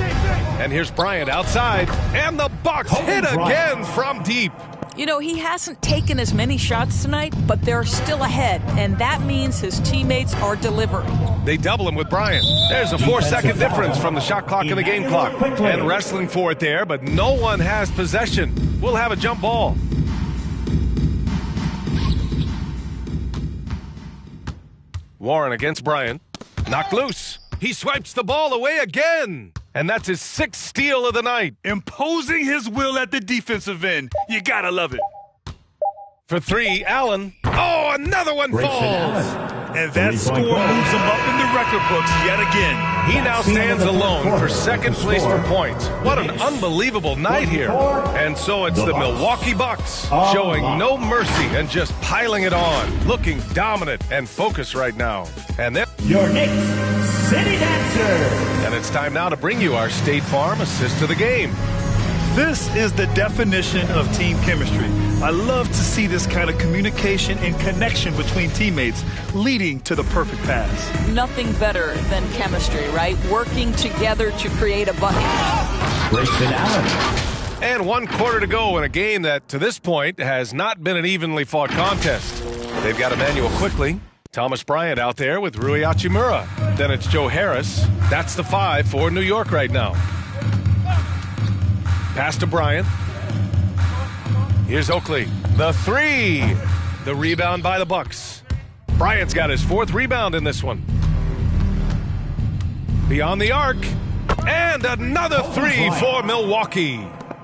And here's Bryant outside. And the Bucks hit again from deep. You know, he hasn't taken as many shots tonight, but they're still ahead, and that means his teammates are delivering. They double him with Bryant. There's a 4-second difference from the shot clock and the game clock. And wrestling for it there, but no one has possession. We'll have a jump ball. Warren against Bryant. Knocked loose. He swipes the ball away again. And that's his 6th steal of the night. Imposing his will at the defensive end. You gotta love it. For 3, Allen. Oh, another one falls. And that score moves him up in the record books yet again. He now stands alone for second place for points. What an unbelievable night here. And so it's the Milwaukee Bucks showing no mercy and just piling it on, looking dominant and focused right now. And then Your Knicks City Dancer. And it's time now to bring you our State Farm assist to the game. This is the definition of team chemistry. I love to see this kind of communication and connection between teammates leading to the perfect pass. Nothing better than chemistry, right? Working together to create a bucket. Grayson Allen. And 1 quarter to go in a game that, to this point, has not been an evenly fought contest. They've got Emmanuel quickly. Thomas Bryant out there with Rui Hachimura. Then it's Joe Harris. That's the 5 for New York right now. Pass to Bryant. Here's Oakley. The 3. The rebound by the Bucks. Bryant's got his 4th rebound in this one. Beyond the arc. And another 3 for Milwaukee.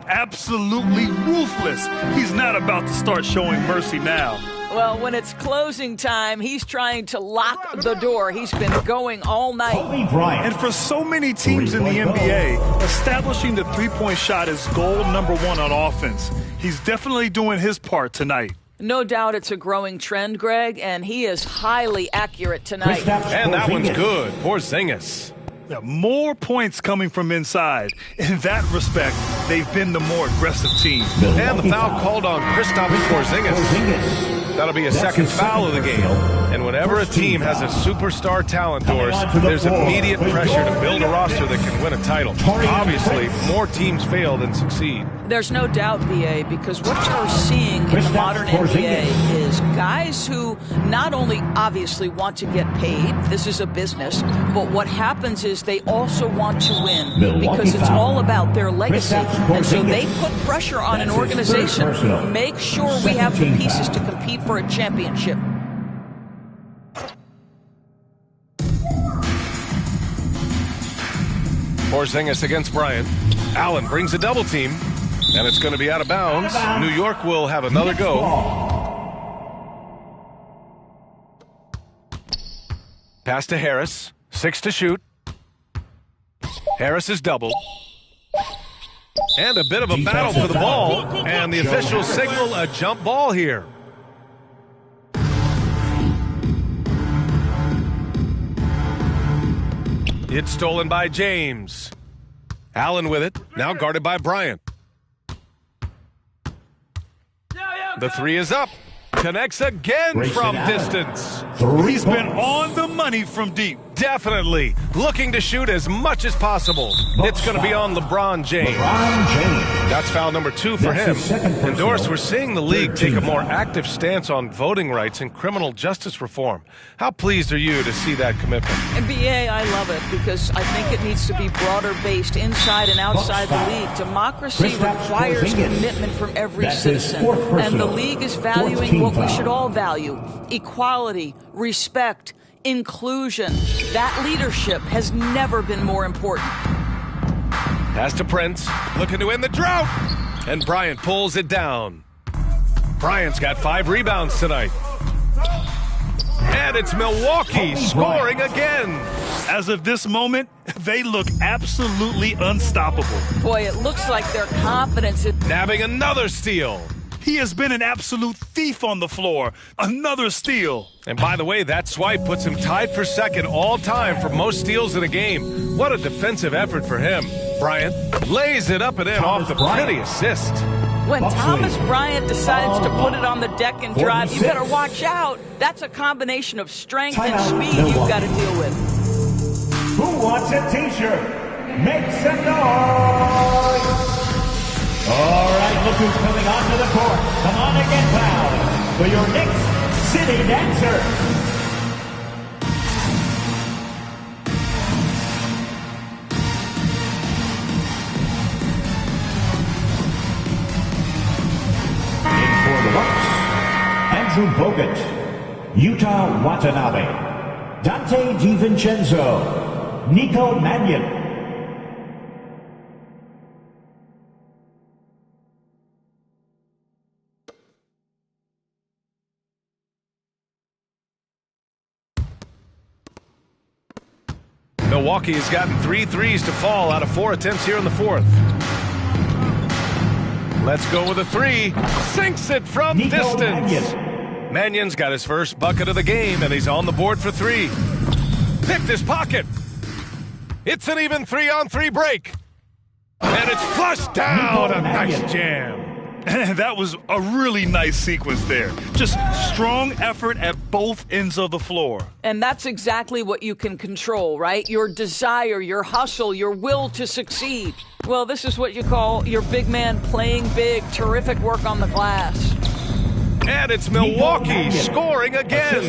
Absolutely ruthless. He's not about to start showing mercy now. Well, when it's closing time, he's trying to lock the door. He's been going all night. And for so many teams in the NBA, establishing the three-point shot is goal number 1 on offense. He's definitely doing his part tonight. No doubt it's a growing trend, Greg, and he is highly accurate tonight. And that one's good. Porzingis. Yeah, more points coming from inside. In that respect, they've been the more aggressive team. And the foul called on Kristaps Porzingis. That'll be a second foul of the game. And whenever a team has a superstar talent, Doris, there's immediate pressure to build a roster that can win a title. Obviously, more teams fail than succeed. There's no doubt, BA, because what you're seeing in the modern NBA is guys who not only obviously want to get paid, this is a business, but what happens is they also want to win because it's all about their legacy. And so they put pressure on an organization to make sure we have the pieces to compete for a championship. Porzingis against Bryant. Allen brings a double team, and it's going to be out of bounds. New York will have another go. Pass to Harris. 6 to shoot. Harris is doubled. And a bit of a battle for the ball, and the officials signal a jump ball here. It's stolen by James. Allen with it, now guarded by Bryant. The 3 is up. Connects again from distance. He's been on the money from deep. Definitely. Looking to shoot as much as possible. It's going to be on LeBron James. That's foul number 2 for him. And Doris, we're seeing the league take a more active stance on voting rights and criminal justice reform. How pleased are you to see that commitment? NBA, I love it because I think it needs to be broader based inside and outside the league. Democracy requires commitment from every citizen. And the league is valuing what we should all value: equality, respect, inclusion. That leadership has never been more important. Pass to Prince, looking to end the drought. And Bryant pulls it down. Bryant's got 5 rebounds tonight. And it's Milwaukee scoring again. As of this moment, they look absolutely unstoppable. Boy, it looks like their confidence is nabbing another steal. He has been an absolute thief on the floor. Another steal. And by the way, that swipe puts him tied for second all time for most steals in a game. What a defensive effort for him. Bryant lays it up and in off the pretty assist. When Thomas Bryant decides to put it on the deck and drive, you better watch out. That's a combination of strength and speed you've got to deal with. Who wants a t-shirt? Make some noise! All right, look who's coming onto the court. Come on and get loud for your Knicks City Dancer. Andrew Bogut, Utah Watanabe, Dante DiVincenzo, Nico Mannion. Milwaukee has gotten 3 threes to fall out of 4 attempts here in the fourth. Let's go with a 3. Sinks it from distance. Mannion's got his first bucket of the game, and he's on the board for 3. Picked his pocket. It's an even 3-on-3 break. And it's flushed down. A nice jam. And that was a really nice sequence there. Just strong effort at both ends of the floor. And that's exactly what you can control, right? Your desire, your hustle, your will to succeed. Well, this is what you call your big man playing big. Terrific work on the glass. And it's Milwaukee scoring again.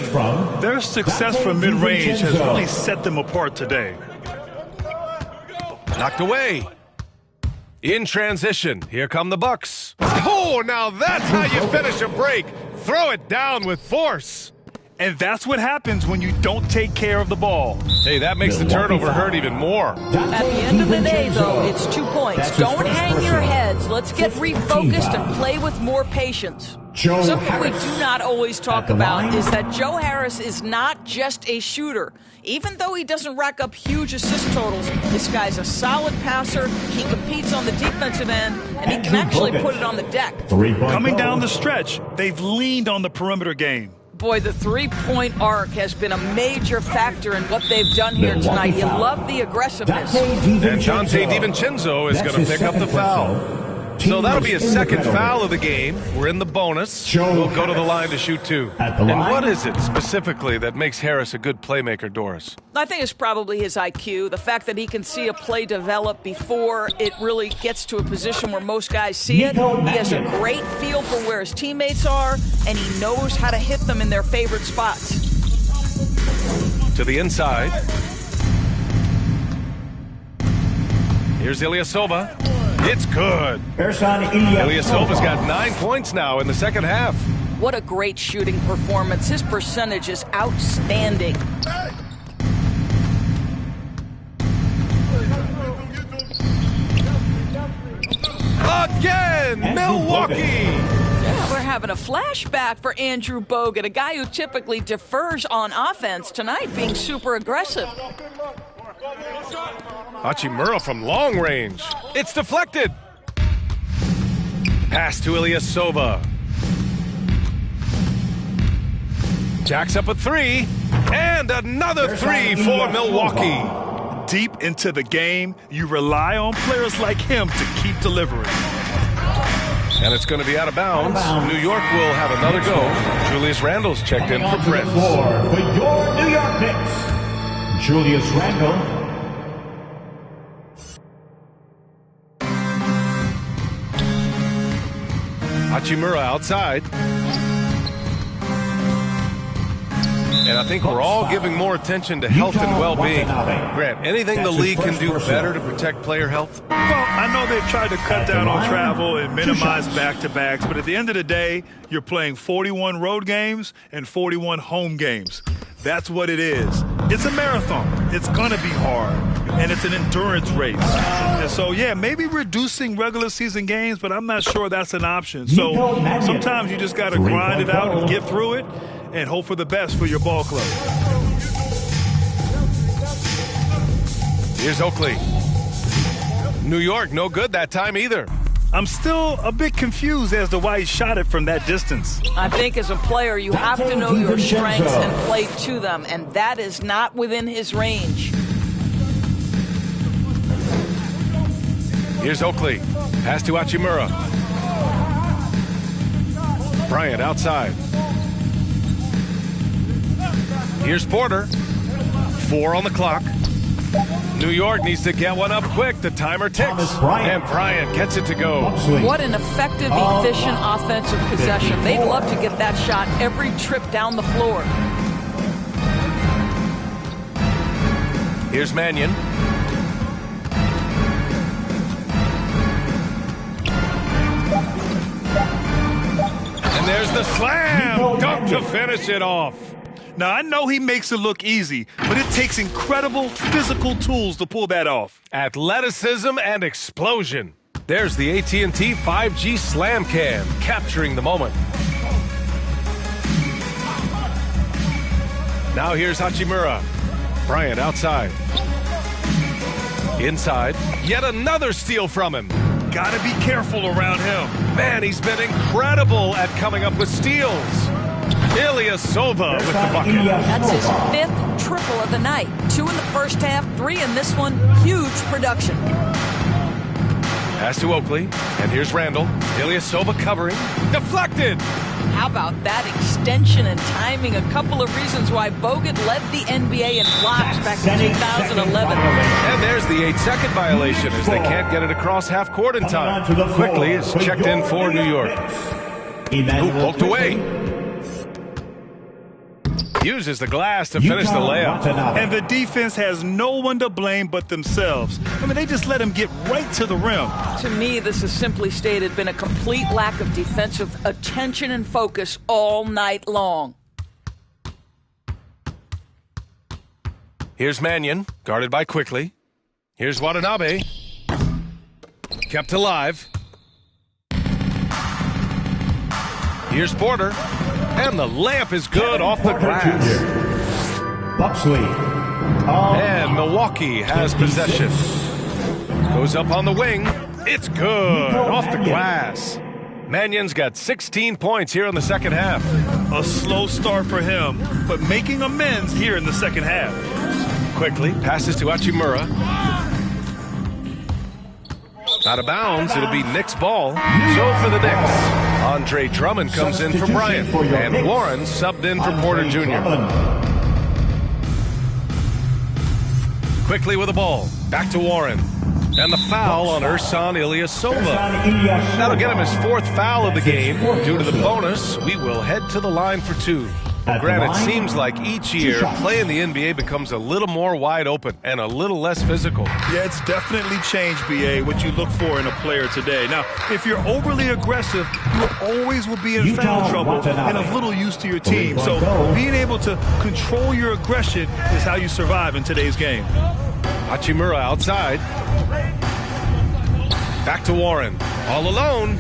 Their success from mid-range has really set them apart today. Knocked away. In transition, here come the Bucks. Oh, now that's how you finish a break. Throw it down with force. And that's what happens when you don't take care of the ball. Hey, that makes the turnover hurt even more. At the end of the day, though, it's 2 points. Don't hang your heads. Let's get refocused and play with more patience. Something we do not always talk about is that Joe Harris is not just a shooter. Even though he doesn't rack up huge assist totals, this guy's a solid passer. He competes on the defensive end, and he can actually put it on the deck. Coming down the stretch, they've leaned on the perimeter game. Boy, the three-point arc has been a major factor in what they've done here tonight. You love the aggressiveness. And Dante DiVincenzo is going to pick up the foul. So that'll be a second foul of the game. We're in the bonus. We'll go to the line to shoot 2. And what is it specifically that makes Harris a good playmaker, Doris? I think it's probably his IQ, the fact that he can see a play develop before it really gets to a position where most guys see it. He has a great feel for where his teammates are, and he knows how to hit them in their favorite spots. To the inside. Here's Ilyasova. It's good. Ilyasova's got 9 points now in the second half. What a great shooting performance. His percentage is outstanding. Again, Milwaukee. Yeah, we're having a flashback for Andrew Bogut, a guy who typically defers on offense, tonight being super aggressive. Hachimura from long range. It's deflected. Pass to Ilyasova. Jacks up a 3. And another 3 for Milwaukee. Deep into the game, you rely on players like him to keep delivering. And it's going to be out of bounds. New York will have another go. Julius Randle's checked in for Prince. For your New York Knicks, Julius Randle. Hachimura outside. And I think we're all giving more attention to health and well-being. Grant, anything the league can do better to protect player health? Well, I know they've tried to cut down on travel and minimize back-to-backs, but at the end of the day, you're playing 41 road games and 41 home games. That's what it is. It's a marathon. It's going to be hard, and it's an endurance race. And so, yeah, maybe reducing regular season games, but I'm not sure that's an option. So sometimes you just got to grind it out and get through it and hope for the best for your ball club. Here's Oakley. New York, no good that time either. I'm still a bit confused as to why he shot it from that distance. I think as a player, you have to know your strengths and play to them, and that is not within his range. Here's Oakley. Pass to Hachimura. Bryant outside. Here's Porter. 4 on the clock. New York needs to get one up quick. The timer ticks. And Bryant gets it to go. What an effective, efficient offensive possession. They'd love to get that shot every trip down the floor. Here's Mannion. And there's the slam. Dunk to finish it off. Now, I know he makes it look easy, but it takes incredible physical tools to pull that off. Athleticism and explosion. There's the AT&T 5G Slam Cam, capturing the moment. Now here's Hachimura. Bryant outside. Inside. Yet another steal from him. Gotta be careful around him. Man, he's been incredible at coming up with steals. Ilyasova with the bucket. That's his 5th triple of the night. 2 in the first half, 3 in this one. Huge production. Pass to Oakley, and here's Randall. Ilyasova covering. Deflected! How about that extension and timing? A couple of reasons why Bogut led the NBA in blocks back in 2011. And there's the 8-second violation as they can't get it across half court in time. Quickly is checked in for New York. Who poked away? Uses the glass to finish the layup. And the defense has no one to blame but themselves. I mean, they just let him get right to the rim. To me, this has simply stated been a complete lack of defensive attention and focus all night long. Here's Mannion, guarded by Quickly. Here's Watanabe. Kept alive. Here's Porter. And the layup is good off the glass. Buxley. And Milwaukee has possession. Goes up on the wing. It's good off the glass. Mannion's got 16 points here in the second half. A slow start for him, but making amends here in the second half. Quickly passes to Hachimura. Out of bounds, it'll be Knicks ball. So for the Knicks, Andre Drummond comes in for Bryant, and Warren subbed in for Porter Jr. Quickly with the ball, back to Warren. And the foul on Ersan Ilyasova. That'll get him his 4th foul of the game. Due to the bonus, we will head to the line for 2. Granted, it seems like each year, play in the NBA becomes a little more wide open and a little less physical. Yeah, it's definitely changed, BA, what you look for in a player today. Now, if you're overly aggressive, you always will be in foul trouble and of little use to your team. So being able to control your aggression is how you survive in today's game. Hachimura outside. Back to Warren. All alone.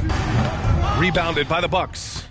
Rebounded by the Bucks.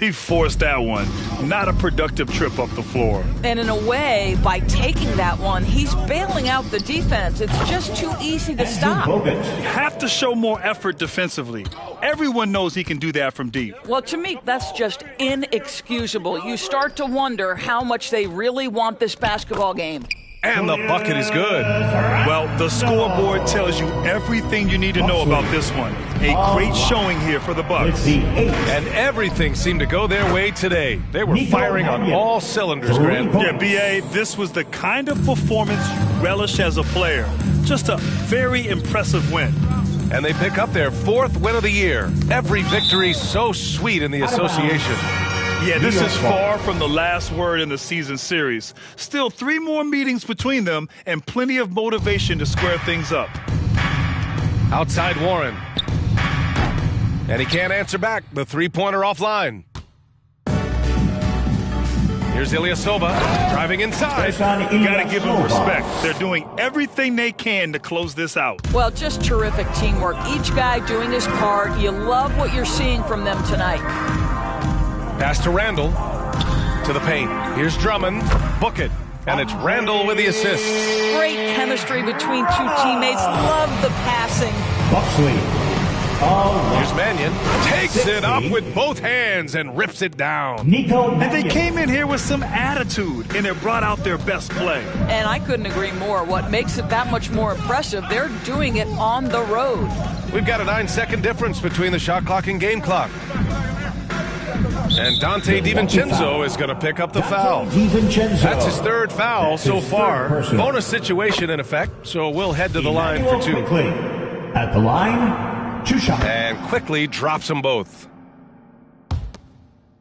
He forced that one. Not a productive trip up the floor. And in a way, by taking that one, he's bailing out the defense. It's just too easy to stop. Have to show more effort defensively. Everyone knows he can do that from deep. Well, to me, that's just inexcusable. You start to wonder how much they really want this basketball game. And the bucket is good. Well, the scoreboard tells you everything you need to know about this one. A great showing here for the Bucks. And everything seemed to go their way today. They were firing on all cylinders, Grant. Yeah, B.A., this was the kind of performance you relish as a player. Just a very impressive win. And they pick up their 4th win of the year. Every victory so sweet in the association. Yeah, this is far from the last word in the season series. Still 3 more meetings between them and plenty of motivation to square things up. Outside Warren. And he can't answer back. The 3-pointer offline. Here's Ilyasova driving inside. You got to give them respect. They're doing everything they can to close this out. Well, just terrific teamwork. Each guy doing his part. You love what you're seeing from them tonight. Pass to Randall. To the paint. Here's Drummond. Book it. And it's Randall with the assist. Great chemistry between 2 teammates. Love the passing. Buxley. Here's Mannion. Takes it up with both hands and rips it down. And they came in here with some attitude, and it brought out their best play. And I couldn't agree more. What makes it that much more impressive, they're doing it on the road. We've got a 9-second difference between the shot clock and game clock. And Dante DiVincenzo is going to pick up the foul. That's his third foul so far. Bonus situation in effect, so we'll head to the line for two. At the line, 2 shots. And quickly drops them both.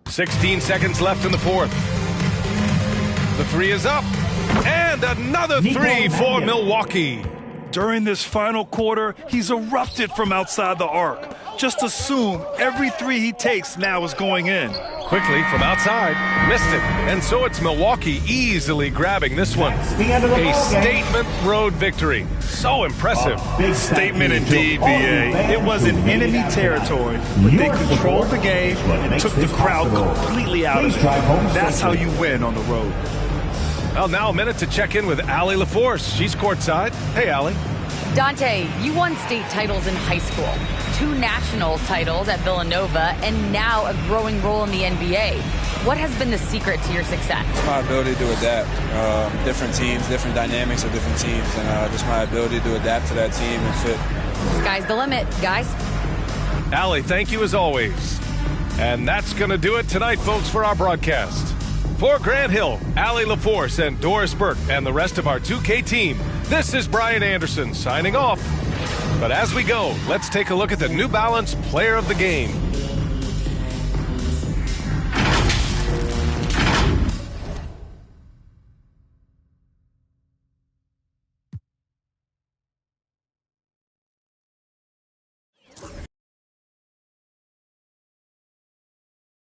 16 seconds left in the fourth. The three is up. And another three for Milwaukee. During this final quarter, he's erupted from outside the arc. Just assume every three he takes now is going in. Quickly from outside, missed it. And so it's Milwaukee easily grabbing this one. A statement road victory. So impressive. Statement indeed, BA. It was in enemy territory, but they controlled the game and took the crowd completely out of it. That's how you win on the road. Well, now a minute to check in with Allie LaForce. She's courtside. Hey, Allie. Dante, you won state titles in high school, 2 national titles at Villanova, and now a growing role in the NBA. What has been the secret to your success? It's my ability to adapt. Different teams, different dynamics of different teams, and just my ability to adapt to that team and fit. Sky's the limit, guys. Allie, thank you as always. And that's going to do it tonight, folks, for our broadcast. For Grant Hill, Allie LaForce, and Doris Burke, and the rest of our 2K team, this is Brian Anderson signing off. But as we go, let's take a look at the New Balance Player of the Game.